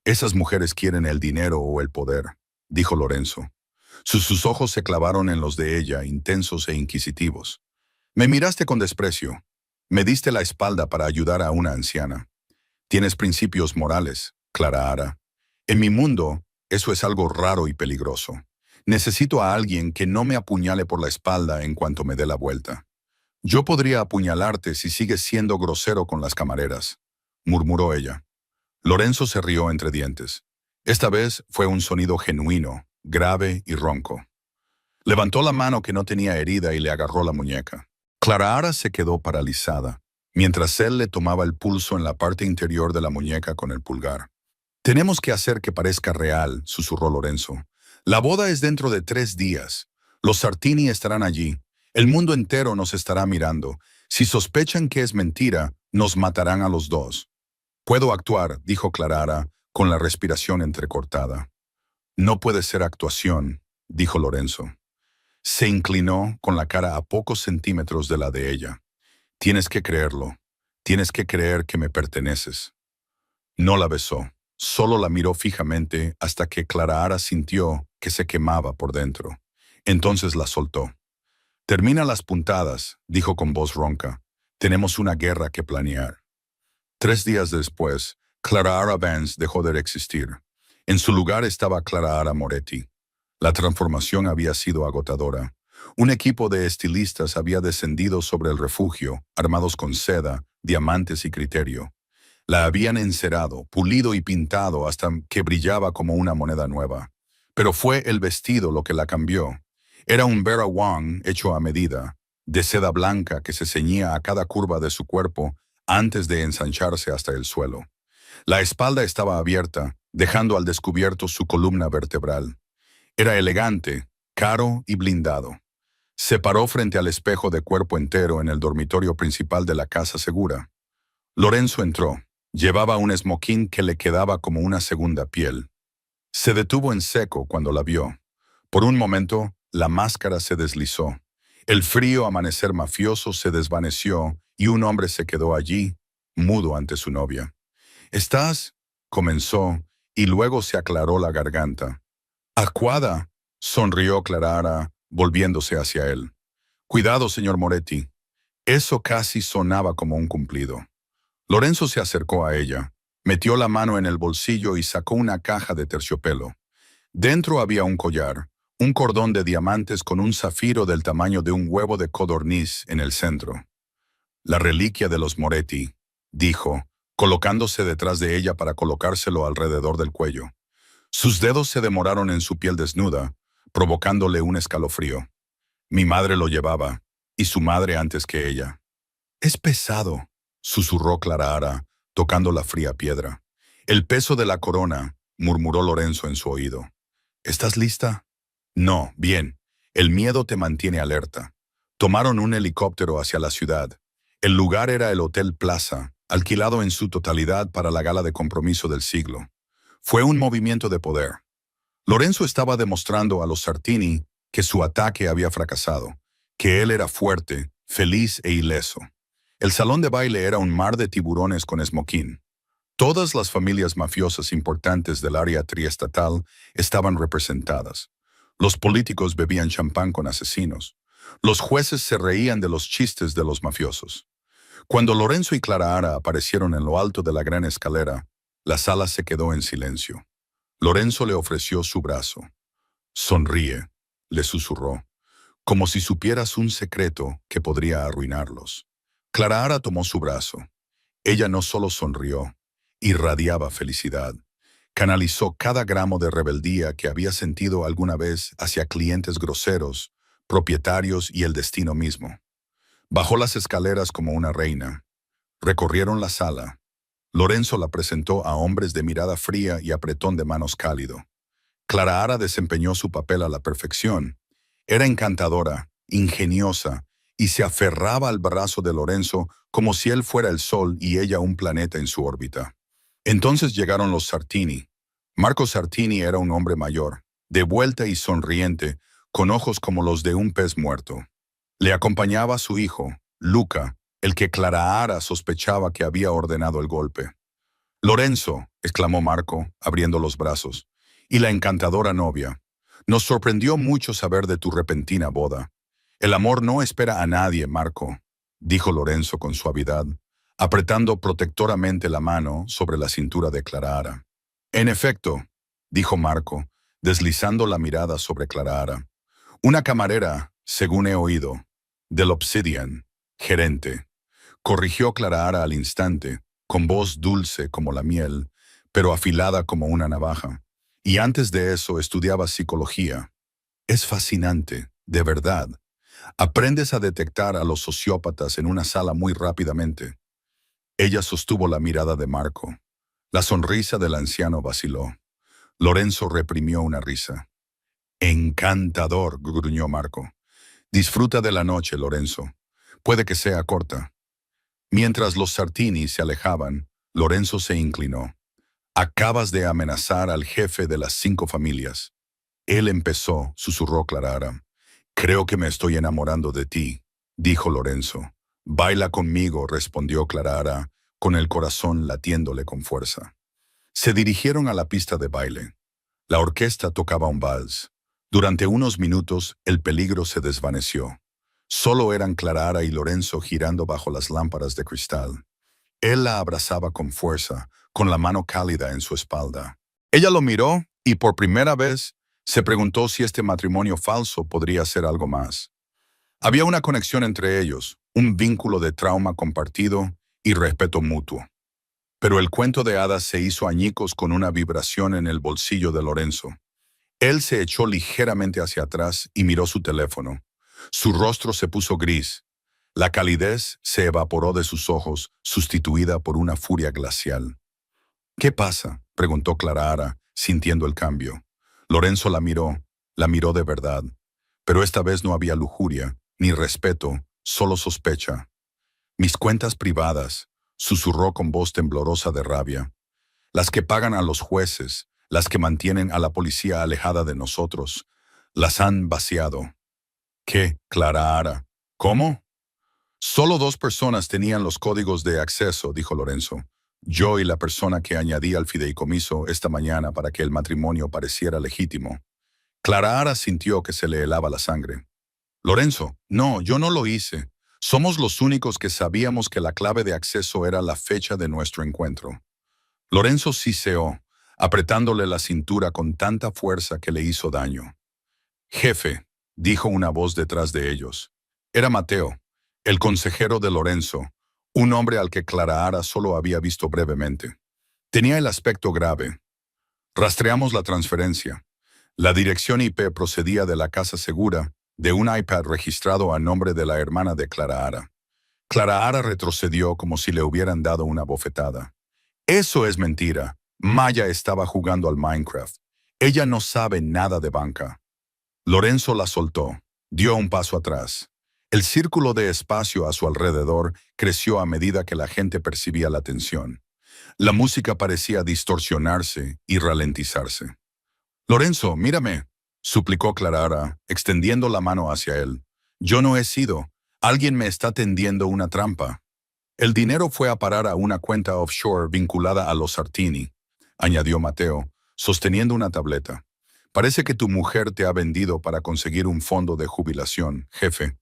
Esas mujeres quieren el dinero o el poder», dijo Lorenzo. Sus ojos se clavaron en los de ella, intensos e inquisitivos. «Me miraste con desprecio. Me diste la espalda para ayudar a una anciana. Tienes principios morales, Clara Ara. En mi mundo, eso es algo raro y peligroso. Necesito a alguien que no me apuñale por la espalda en cuanto me dé la vuelta. Yo podría apuñalarte si sigues siendo grosero con las camareras», murmuró ella. Lorenzo se rió entre dientes. Esta vez fue un sonido genuino, grave y ronco. Levantó la mano que no tenía herida y le agarró la muñeca. Clara Ara se quedó paralizada, mientras él le tomaba el pulso en la parte interior de la muñeca con el pulgar. Tenemos que hacer que parezca real, susurró Lorenzo. La boda es dentro de 3 días. Los Sartini estarán allí. El mundo entero nos estará mirando. Si sospechan que es mentira, nos matarán a los dos. Puedo actuar, dijo Clara Ara, con la respiración entrecortada. No puede ser actuación, dijo Lorenzo. Se inclinó con la cara a pocos centímetros de la de ella. Tienes que creerlo. Tienes que creer que me perteneces. No la besó. Solo la miró fijamente hasta que Clara Ara sintió que se quemaba por dentro. Entonces la soltó. Termina las puntadas, dijo con voz ronca. Tenemos una guerra que planear. 3 días después, Clara Ara Vance dejó de existir. En su lugar estaba Clara Ara Moretti. La transformación había sido agotadora. Un equipo de estilistas había descendido sobre el refugio, armados con seda, diamantes y criterio. La habían encerado, pulido y pintado hasta que brillaba como una moneda nueva. Pero fue el vestido lo que la cambió. Era un Vera Wang hecho a medida, de seda blanca que se ceñía a cada curva de su cuerpo antes de ensancharse hasta el suelo. La espalda estaba abierta, dejando al descubierto su columna vertebral. Era elegante, caro y blindado. Se paró frente al espejo de cuerpo entero en el dormitorio principal de la casa segura. Lorenzo entró. Llevaba un esmoquín que le quedaba como una segunda piel. Se detuvo en seco cuando la vio. Por un momento, la máscara se deslizó. El frío amanecer mafioso se desvaneció y un hombre se quedó allí, mudo ante su novia. «¿Estás?» comenzó, y luego se aclaró la garganta. «Acuada», sonrió Clara Ara, volviéndose hacia él. «Cuidado, señor Moretti». Eso casi sonaba como un cumplido. Lorenzo se acercó a ella, metió la mano en el bolsillo y sacó una caja de terciopelo. Dentro había un collar, un cordón de diamantes con un zafiro del tamaño de un huevo de codorniz en el centro. «La reliquia de los Moretti», dijo, colocándose detrás de ella para colocárselo alrededor del cuello. Sus dedos se demoraron en su piel desnuda, provocándole un escalofrío. «Mi madre lo llevaba, y su madre antes que ella». «Es pesado», susurró Clara Ara, tocando la fría piedra. «El peso de la corona», murmuró Lorenzo en su oído. «¿Estás lista?» «No, bien. El miedo te mantiene alerta». Tomaron un helicóptero hacia la ciudad. El lugar era el Hotel Plaza, alquilado en su totalidad para la gala de compromiso del siglo. Fue un movimiento de poder. Lorenzo estaba demostrando a los Sartini que su ataque había fracasado, que él era fuerte, feliz e ileso. El salón de baile era un mar de tiburones con esmoquín. Todas las familias mafiosas importantes del área triestatal estaban representadas. Los políticos bebían champán con asesinos. Los jueces se reían de los chistes de los mafiosos. Cuando Lorenzo y Clara Ara aparecieron en lo alto de la gran escalera, la sala se quedó en silencio. Lorenzo le ofreció su brazo. «Sonríe», le susurró, «como si supieras un secreto que podría arruinarlos». Clara Ara tomó su brazo. Ella no solo sonrió, irradiaba felicidad. Canalizó cada gramo de rebeldía que había sentido alguna vez hacia clientes groseros, propietarios y el destino mismo. Bajó las escaleras como una reina. Recorrieron la sala. Lorenzo la presentó a hombres de mirada fría y apretón de manos cálido. Clara Ara desempeñó su papel a la perfección. Era encantadora, ingeniosa, y se aferraba al brazo de Lorenzo como si él fuera el sol y ella un planeta en su órbita. Entonces llegaron los Sartini. Marco Sartini era un hombre mayor, de vuelta y sonriente, con ojos como los de un pez muerto. Le acompañaba su hijo, Luca, el que Clara Ara sospechaba que había ordenado el golpe. «Lorenzo», exclamó Marco, abriendo los brazos, «y la encantadora novia. Nos sorprendió mucho saber de tu repentina boda». «El amor no espera a nadie, Marco», dijo Lorenzo con suavidad, apretando protectoramente la mano sobre la cintura de Clara Ara. «En efecto», dijo Marco, deslizando la mirada sobre Clara Ara. «Una camarera, según he oído, del Obsidian, gerente», corrigió Clara Ara al instante, con voz dulce como la miel, pero afilada como una navaja. «Y antes de eso estudiaba psicología». «Es fascinante, de verdad». Aprendes a detectar a los sociópatas en una sala muy rápidamente. Ella sostuvo la mirada de Marco. La sonrisa del anciano vaciló. Lorenzo reprimió una risa. Encantador, gruñó Marco. Disfruta de la noche, Lorenzo. Puede que sea corta. Mientras los Sartini se alejaban, Lorenzo se inclinó. Acabas de amenazar al jefe de las 5 familias. Él empezó, susurró Clara. Creo que me estoy enamorando de ti, dijo Lorenzo. Baila conmigo, respondió Clara, con el corazón latiéndole con fuerza. Se dirigieron a la pista de baile. La orquesta tocaba un vals. Durante unos minutos, el peligro se desvaneció. Solo eran Clara y Lorenzo girando bajo las lámparas de cristal. Él la abrazaba con fuerza, con la mano cálida en su espalda. Ella lo miró y por primera vez se preguntó si este matrimonio falso podría ser algo más. Había una conexión entre ellos, un vínculo de trauma compartido y respeto mutuo. Pero el cuento de hadas se hizo añicos con una vibración en el bolsillo de Lorenzo. Él se echó ligeramente hacia atrás y miró su teléfono. Su rostro se puso gris. La calidez se evaporó de sus ojos, sustituida por una furia glacial. ¿Qué pasa?, preguntó Clara, sintiendo el cambio. Lorenzo la miró de verdad. Pero esta vez no había lujuria, ni respeto, solo sospecha. Mis cuentas privadas, susurró con voz temblorosa de rabia. Las que pagan a los jueces, las que mantienen a la policía alejada de nosotros, las han vaciado. ¿Qué, Clara? ¿Cómo? Solo 2 personas tenían los códigos de acceso, dijo Lorenzo. Yo y la persona que añadí al fideicomiso esta mañana para que el matrimonio pareciera legítimo. Clara sintió que se le helaba la sangre. Lorenzo, no, yo no lo hice. Somos los únicos que sabíamos que la clave de acceso era la fecha de nuestro encuentro. Lorenzo siseó, apretándole la cintura con tanta fuerza que le hizo daño. Jefe, dijo una voz detrás de ellos. Era Mateo, el consejero de Lorenzo, un hombre al que Clara solo había visto brevemente. Tenía el aspecto grave. Rastreamos la transferencia. La dirección IP procedía de la casa segura, de un iPad registrado a nombre de la hermana de Clara. Clara retrocedió como si le hubieran dado una bofetada. Eso es mentira. Maya estaba jugando al Minecraft. Ella no sabe nada de banca. Lorenzo la soltó. Dio un paso atrás. El círculo de espacio a su alrededor creció a medida que la gente percibía la tensión. La música parecía distorsionarse y ralentizarse. Lorenzo, mírame, suplicó Clara, extendiendo la mano hacia él. Yo no he sido. Alguien me está tendiendo una trampa. El dinero fue a parar a una cuenta offshore vinculada a los Sartini, añadió Mateo, sosteniendo una tableta. Parece que tu mujer te ha vendido para conseguir un fondo de jubilación, jefe.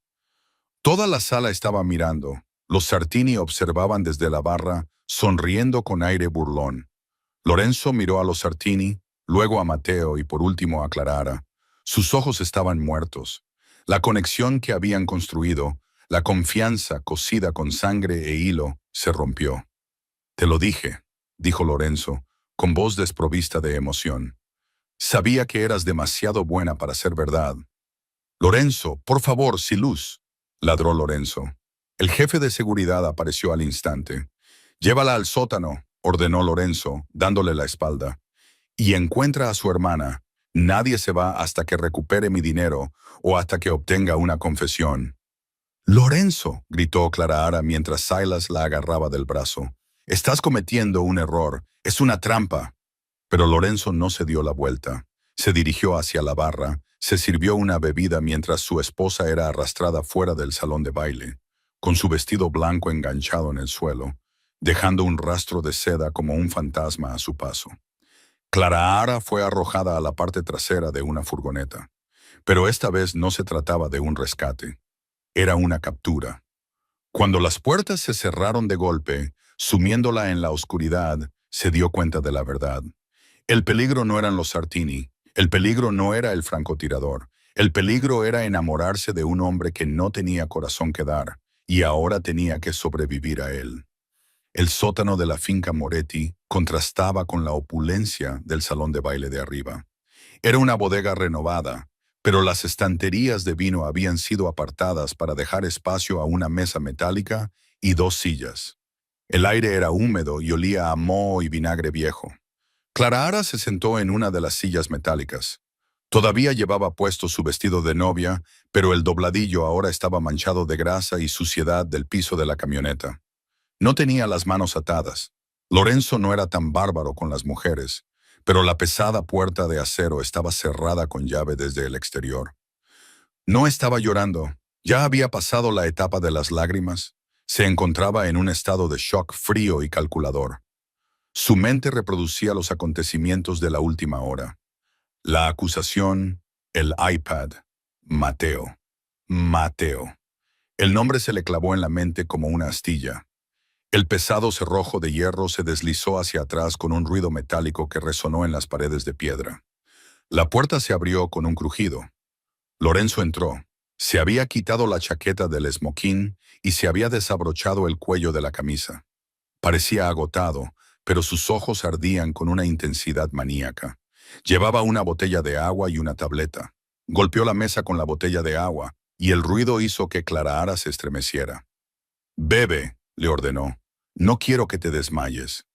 Toda la sala estaba mirando. Los Sartini observaban desde la barra, sonriendo con aire burlón. Lorenzo miró a los Sartini, luego a Mateo y por último a Clara. Sus ojos estaban muertos. La conexión que habían construido, la confianza cosida con sangre e hilo, se rompió. Te lo dije, dijo Lorenzo, con voz desprovista de emoción. Sabía que eras demasiado buena para ser verdad. Lorenzo, por favor, sin luz, ladró Lorenzo. El jefe de seguridad apareció al instante. Llévala al sótano, ordenó Lorenzo, dándole la espalda. Y encuentra a su hermana. Nadie se va hasta que recupere mi dinero o hasta que obtenga una confesión. Lorenzo, gritó Clara mientras Silas la agarraba del brazo. Estás cometiendo un error. Es una trampa. Pero Lorenzo no se dio la vuelta. Se dirigió hacia la barra, se sirvió una bebida mientras su esposa era arrastrada fuera del salón de baile, con su vestido blanco enganchado en el suelo, dejando un rastro de seda como un fantasma a su paso. Clara fue arrojada a la parte trasera de una furgoneta. Pero esta vez no se trataba de un rescate. Era una captura. Cuando las puertas se cerraron de golpe, sumiéndola en la oscuridad, se dio cuenta de la verdad. El peligro no eran los Sartini. El peligro no era el francotirador. El peligro era enamorarse de un hombre que no tenía corazón que dar, y ahora tenía que sobrevivir a él. El sótano de la finca Moretti contrastaba con la opulencia del salón de baile de arriba. Era una bodega renovada, pero las estanterías de vino habían sido apartadas para dejar espacio a una mesa metálica y dos sillas. El aire era húmedo y olía a moho y vinagre viejo. Clara Ara se sentó en una de las sillas metálicas. Todavía llevaba puesto su vestido de novia, pero el dobladillo ahora estaba manchado de grasa y suciedad del piso de la camioneta. No tenía las manos atadas. Lorenzo no era tan bárbaro con las mujeres, pero la pesada puerta de acero estaba cerrada con llave desde el exterior. No estaba llorando. Ya había pasado la etapa de las lágrimas. Se encontraba en un estado de shock frío y calculador. Su mente reproducía los acontecimientos de la última hora. La acusación, el iPad, Mateo. Mateo. El nombre se le clavó en la mente como una astilla. El pesado cerrojo de hierro se deslizó hacia atrás con un ruido metálico que resonó en las paredes de piedra. La puerta se abrió con un crujido. Lorenzo entró. Se había quitado la chaqueta del esmoquín y se había desabrochado el cuello de la camisa. Parecía agotado, pero sus ojos ardían con una intensidad maníaca. Llevaba una botella de agua y una tableta. Golpeó la mesa con la botella de agua, y el ruido hizo que Clara Ara se estremeciera. «Bebe», le ordenó. «No quiero que te desmayes».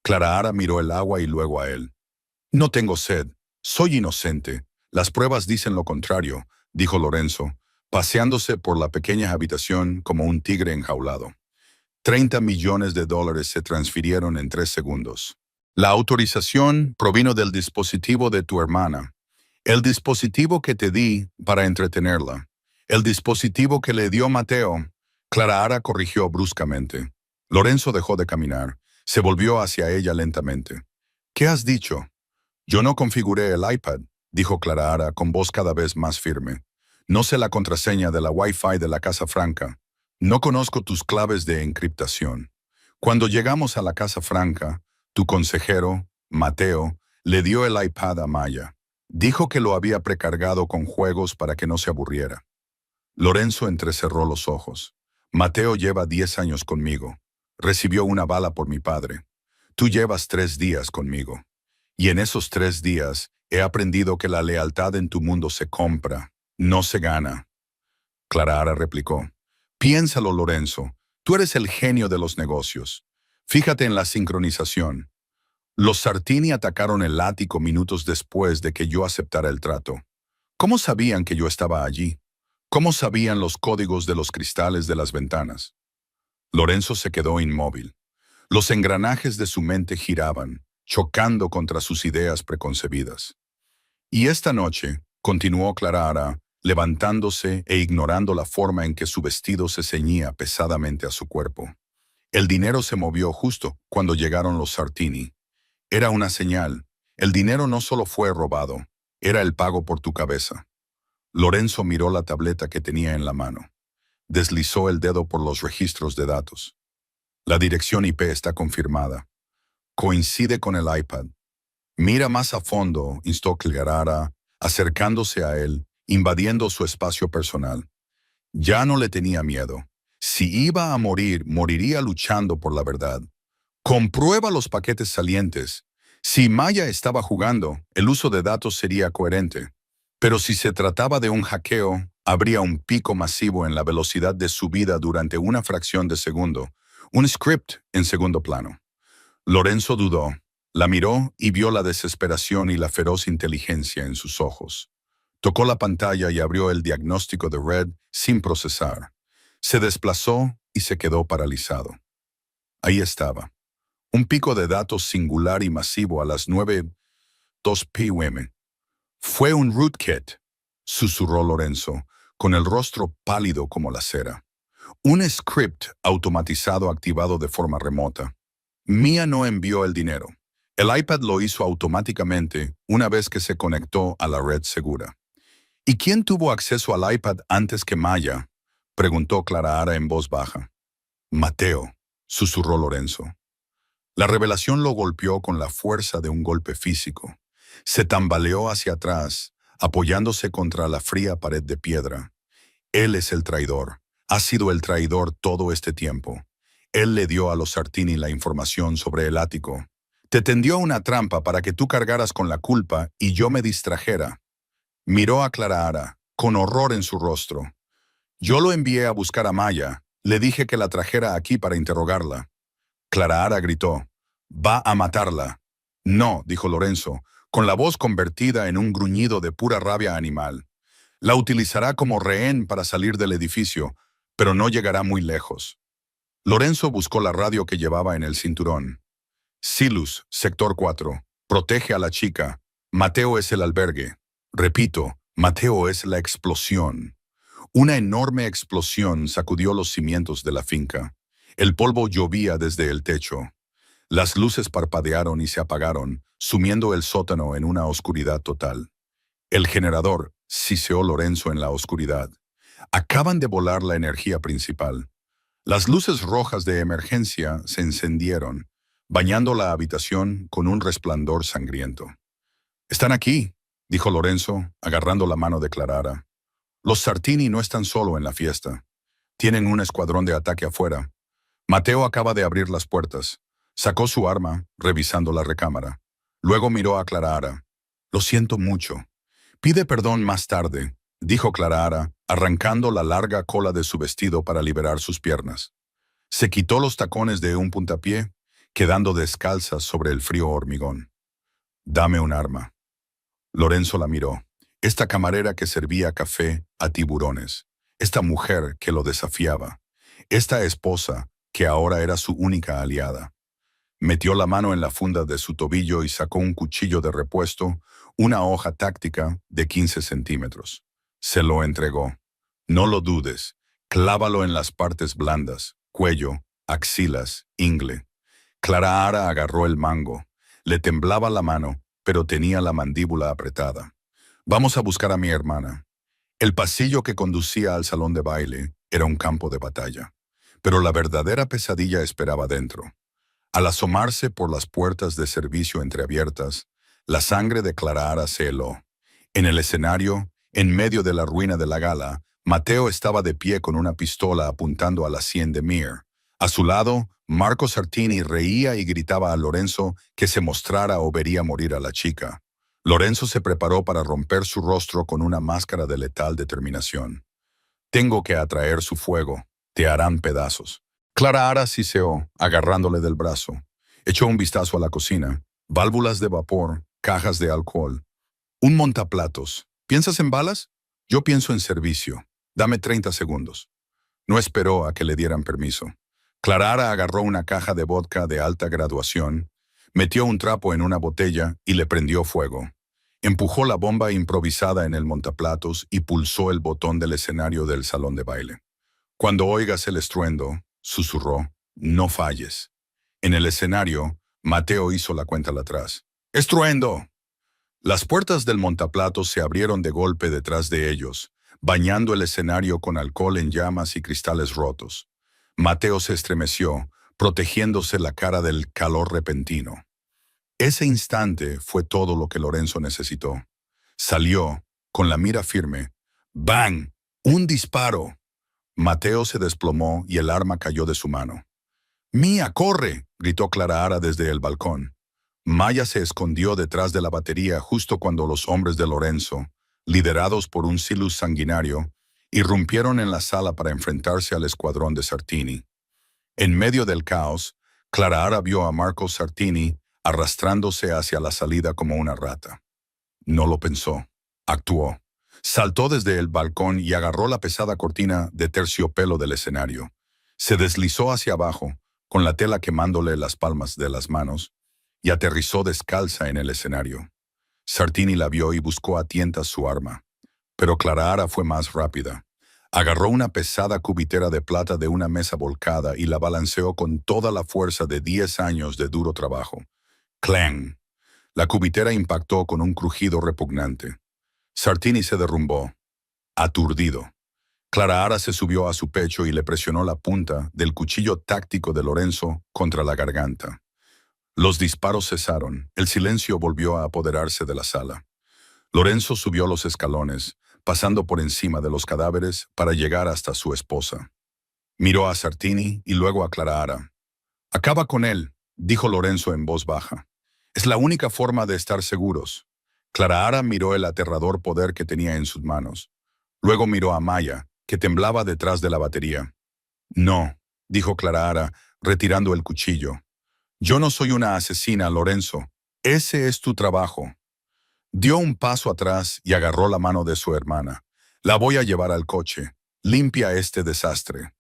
Clara Ara miró el agua y luego a él. «No tengo sed. Soy inocente. Las pruebas dicen lo contrario», dijo Lorenzo, paseándose por la pequeña habitación como un tigre enjaulado. $30 millones se transfirieron en 3 segundos. La autorización provino del dispositivo de tu hermana. El dispositivo que te di para entretenerla. El dispositivo que le dio Mateo. Clara Ara corrigió bruscamente. Lorenzo dejó de caminar. Se volvió hacia ella lentamente. «¿Qué has dicho?» «Yo no configuré el iPad», dijo Clara Ara con voz cada vez más firme. «No sé la contraseña de la Wi-Fi de la Casa Franca. No conozco tus claves de encriptación. Cuando llegamos a la Casa Franca, tu consejero, Mateo, le dio el iPad a Maya. Dijo que lo había precargado con juegos para que no se aburriera». Lorenzo entrecerró los ojos. «Mateo lleva 10 años conmigo. Recibió una bala por mi padre. Tú llevas 3 días conmigo. Y en esos 3 días he aprendido que la lealtad en tu mundo se compra, no se gana». Clara Ara replicó. «Piénsalo, Lorenzo. Tú eres el genio de los negocios. Fíjate en la sincronización. Los Sartini atacaron el ático minutos después de que yo aceptara el trato. ¿Cómo sabían que yo estaba allí? ¿Cómo sabían los códigos de los cristales de las ventanas?» Lorenzo se quedó inmóvil. Los engranajes de su mente giraban, chocando contra sus ideas preconcebidas. «Y esta noche», continuó Clara Ara, levantándose e ignorando la forma en que su vestido se ceñía pesadamente a su cuerpo. El dinero se movió justo cuando llegaron los Sartini. Era una señal. El dinero no solo fue robado, era el pago por tu cabeza. Lorenzo miró la tableta que tenía en la mano. Deslizó el dedo por los registros de datos. «La dirección IP está confirmada. Coincide con el iPad». «Mira más a fondo», instó Clara Ara, acercándose a él, invadiendo su espacio personal. Ya no le tenía miedo. Si iba a morir, moriría luchando por la verdad. «Comprueba los paquetes salientes. Si Maya estaba jugando, el uso de datos sería coherente. Pero si se trataba de un hackeo, habría un pico masivo en la velocidad de subida durante una fracción de segundo, un script en segundo plano». Lorenzo dudó. La miró y vio la desesperación y la feroz inteligencia en sus ojos. Tocó la pantalla y abrió el diagnóstico de red sin procesar. Se desplazó y se quedó paralizado. Ahí estaba. Un pico de datos singular y masivo a las 9:02 p.m. «Fue un rootkit», susurró Lorenzo, con el rostro pálido como la cera. «Un script automatizado activado de forma remota. Mia no envió el dinero. El iPad lo hizo automáticamente una vez que se conectó a la red segura». «¿Y quién tuvo acceso al iPad antes que Maya?», preguntó Clara Ara en voz baja. «Mateo», susurró Lorenzo. La revelación lo golpeó con la fuerza de un golpe físico. Se tambaleó hacia atrás, apoyándose contra la fría pared de piedra. Él es el traidor. Ha sido el traidor todo este tiempo. Él le dio a los Sartini la información sobre el ático. Te tendió una trampa para que tú cargaras con la culpa y yo me distrajera. Miró a Clara Ara, con horror en su rostro. Yo lo envié a buscar a Maya. Le dije que la trajera aquí para interrogarla. Clara Ara gritó. «Va a matarla». «No», dijo Lorenzo, con la voz convertida en un gruñido de pura rabia animal. «La utilizará como rehén para salir del edificio, pero no llegará muy lejos». Lorenzo buscó la radio que llevaba en el cinturón. «Silus, sector 4. Protege a la chica. Mateo es el albergue». Repito, Mateo es la explosión. Una enorme explosión sacudió los cimientos de la finca. El polvo llovía desde el techo. Las luces parpadearon y se apagaron, sumiendo el sótano en una oscuridad total. «El generador», siseó Lorenzo en la oscuridad. «Acaban de volar la energía principal». Las luces rojas de emergencia se encendieron, bañando la habitación con un resplandor sangriento. «Están aquí», dijo Lorenzo, agarrando la mano de Clara Ara. «Los Sartini no están solo en la fiesta. Tienen un escuadrón de ataque afuera. Mateo acaba de abrir las puertas. Sacó su arma, revisando la recámara. Luego miró a Clara Ara. «Lo siento mucho. Pide perdón más tarde», dijo Clara Ara, arrancando la larga cola de su vestido para liberar sus piernas. Se quitó los tacones de un puntapié, quedando descalza sobre el frío hormigón. «Dame un arma». Lorenzo la miró. Esta camarera que servía café a tiburones. Esta mujer que lo desafiaba. Esta esposa que ahora era su única aliada. Metió la mano en la funda de su tobillo y sacó un cuchillo de repuesto, una hoja táctica de 15 centímetros. Se lo entregó. «No lo dudes. Clávalo en las partes blandas, cuello, axilas, ingle». Clara Ara agarró el mango. Le temblaba la mano, pero tenía la mandíbula apretada. «Vamos a buscar a mi hermana». El pasillo que conducía al salón de baile era un campo de batalla, pero la verdadera pesadilla esperaba dentro. Al asomarse por las puertas de servicio entreabiertas, la sangre de Clara Ara se heló. En el escenario, en medio de la ruina de la gala, Mateo estaba de pie con una pistola apuntando a la sien de Mir. A su lado, Marco Sartini reía y gritaba a Lorenzo que se mostrara o vería morir a la chica. Lorenzo se preparó para romper su rostro con una máscara de letal determinación. «Tengo que atraer su fuego. Te harán pedazos». Clara Ara siseó, agarrándole del brazo. Echó un vistazo a la cocina. Válvulas de vapor, cajas de alcohol. «Un montaplatos. ¿Piensas en balas? Yo pienso en servicio. Dame 30 segundos». No esperó a que le dieran permiso. Clara Ara agarró una caja de vodka de alta graduación, metió un trapo en una botella y le prendió fuego. Empujó la bomba improvisada en el montaplatos y pulsó el botón del escenario del salón de baile. «Cuando oigas el estruendo», susurró, «no falles». En el escenario, Mateo hizo la cuenta atrás. «¡Estruendo!». Las puertas del montaplatos se abrieron de golpe detrás de ellos, bañando el escenario con alcohol en llamas y cristales rotos. Mateo se estremeció, protegiéndose la cara del calor repentino. Ese instante fue todo lo que Lorenzo necesitó. Salió, con la mira firme. ¡Bang! ¡Un disparo! Mateo se desplomó y el arma cayó de su mano. «¡Mía, corre!», gritó Clara Ara desde el balcón. Maya se escondió detrás de la batería justo cuando los hombres de Lorenzo, liderados por un Silus sanguinario, irrumpieron en la sala para enfrentarse al escuadrón de Sartini. En medio del caos, Clara Ara vio a Marco Sartini arrastrándose hacia la salida como una rata. No lo pensó. Actuó. Saltó desde el balcón y agarró la pesada cortina de terciopelo del escenario. Se deslizó hacia abajo, con la tela quemándole las palmas de las manos, y aterrizó descalza en el escenario. Sartini la vio y buscó a tientas su arma. Pero Clara Ara fue más rápida. Agarró una pesada cubitera de plata de una mesa volcada y la balanceó con toda la fuerza de 10 años de duro trabajo. ¡Clang! La cubitera impactó con un crujido repugnante. Sartini se derrumbó, aturdido. Clara Ara se subió a su pecho y le presionó la punta del cuchillo táctico de Lorenzo contra la garganta. Los disparos cesaron. El silencio volvió a apoderarse de la sala. Lorenzo subió los escalones, pasando por encima de los cadáveres para llegar hasta su esposa. Miró a Sartini y luego a Clara Ara. «Acaba con él», dijo Lorenzo en voz baja. «Es la única forma de estar seguros». Clara Ara miró el aterrador poder que tenía en sus manos. Luego miró a Maya, que temblaba detrás de la batería. No, dijo Clara Ara, retirando el cuchillo. Yo no soy una asesina, Lorenzo. Ese es tu trabajo. Dio un paso atrás y agarró la mano de su hermana. La voy a llevar al coche. Limpia este desastre.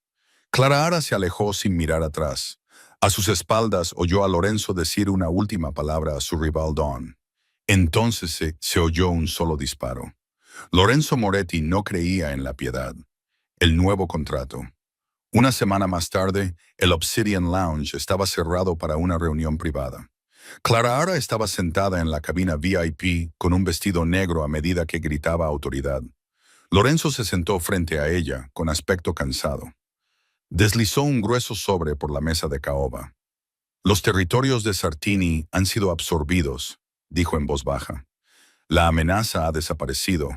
Clara Ara se alejó sin mirar atrás. A sus espaldas oyó a Lorenzo decir una última palabra a su rival Don. Entonces se oyó un solo disparo. Lorenzo Moretti no creía en la piedad. El nuevo contrato. Una semana más tarde, el Obsidian Lounge estaba cerrado para una reunión privada. Clara Ara estaba sentada en la cabina VIP con un vestido negro a medida que gritaba autoridad. Lorenzo se sentó frente a ella, con aspecto cansado. Deslizó un grueso sobre por la mesa de caoba. Los territorios de Sartini han sido absorbidos, dijo en voz baja. La amenaza ha desaparecido,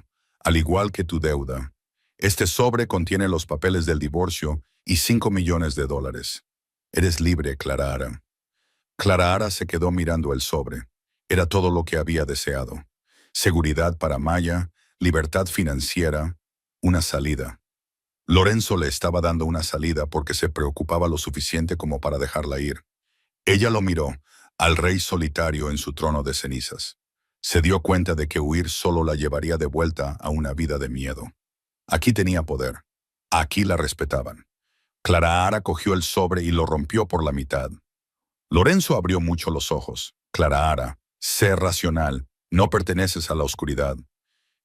al igual que tu deuda. Este sobre contiene los papeles del divorcio y $5 millones. Eres libre, Clara Ara. Clara Ara se quedó mirando el sobre. Era todo lo que había deseado. Seguridad para Maya, libertad financiera, una salida. Lorenzo le estaba dando una salida porque se preocupaba lo suficiente como para dejarla ir. Ella lo miró, al rey solitario en su trono de cenizas. Se dio cuenta de que huir solo la llevaría de vuelta a una vida de miedo. Aquí tenía poder. Aquí la respetaban. Clara Ara cogió el sobre y lo rompió por la mitad. Lorenzo abrió mucho los ojos. Clara Ara, sé racional, no perteneces a la oscuridad.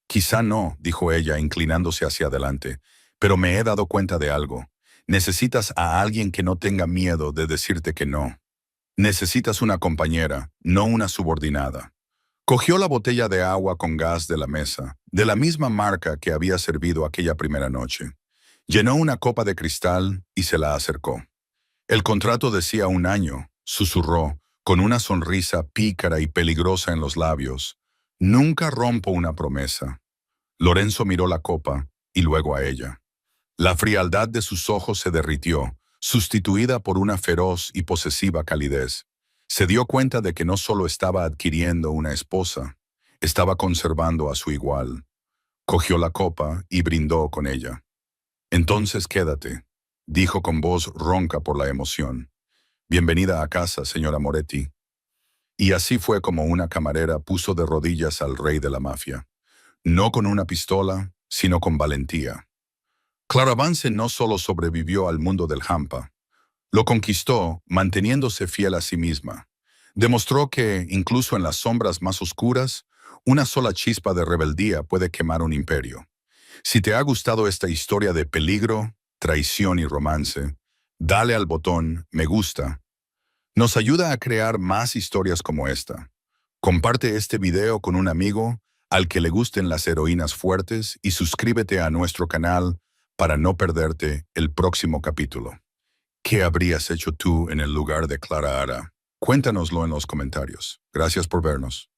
Quizá no, dijo ella, inclinándose hacia adelante, pero me he dado cuenta de algo. Necesitas a alguien que no tenga miedo de decirte que no. Necesitas una compañera, no una subordinada. Cogió la botella de agua con gas de la mesa, de la misma marca que había servido aquella primera noche. Llenó una copa de cristal y se la acercó. El contrato decía 1 año, susurró, con una sonrisa pícara y peligrosa en los labios. Nunca rompo una promesa. Lorenzo miró la copa y luego a ella. La frialdad de sus ojos se derritió, sustituida por una feroz y posesiva calidez. Se dio cuenta de que no solo estaba adquiriendo una esposa, estaba conservando a su igual. Cogió la copa y brindó con ella. Entonces quédate, dijo con voz ronca por la emoción. Bienvenida a casa, señora Moretti. Y así fue como una camarera puso de rodillas al rey de la mafia. No con una pistola, sino con valentía. Clara Vance no solo sobrevivió al mundo del hampa, lo conquistó manteniéndose fiel a sí misma. Demostró que, incluso en las sombras más oscuras, una sola chispa de rebeldía puede quemar un imperio. Si te ha gustado esta historia de peligro, traición y romance, dale al botón me gusta. Nos ayuda a crear más historias como esta. Comparte este video con un amigo al que le gusten las heroínas fuertes y suscríbete a nuestro canal para no perderte el próximo capítulo. ¿Qué habrías hecho tú en el lugar de Clara Ara? Cuéntanoslo en los comentarios. Gracias por vernos.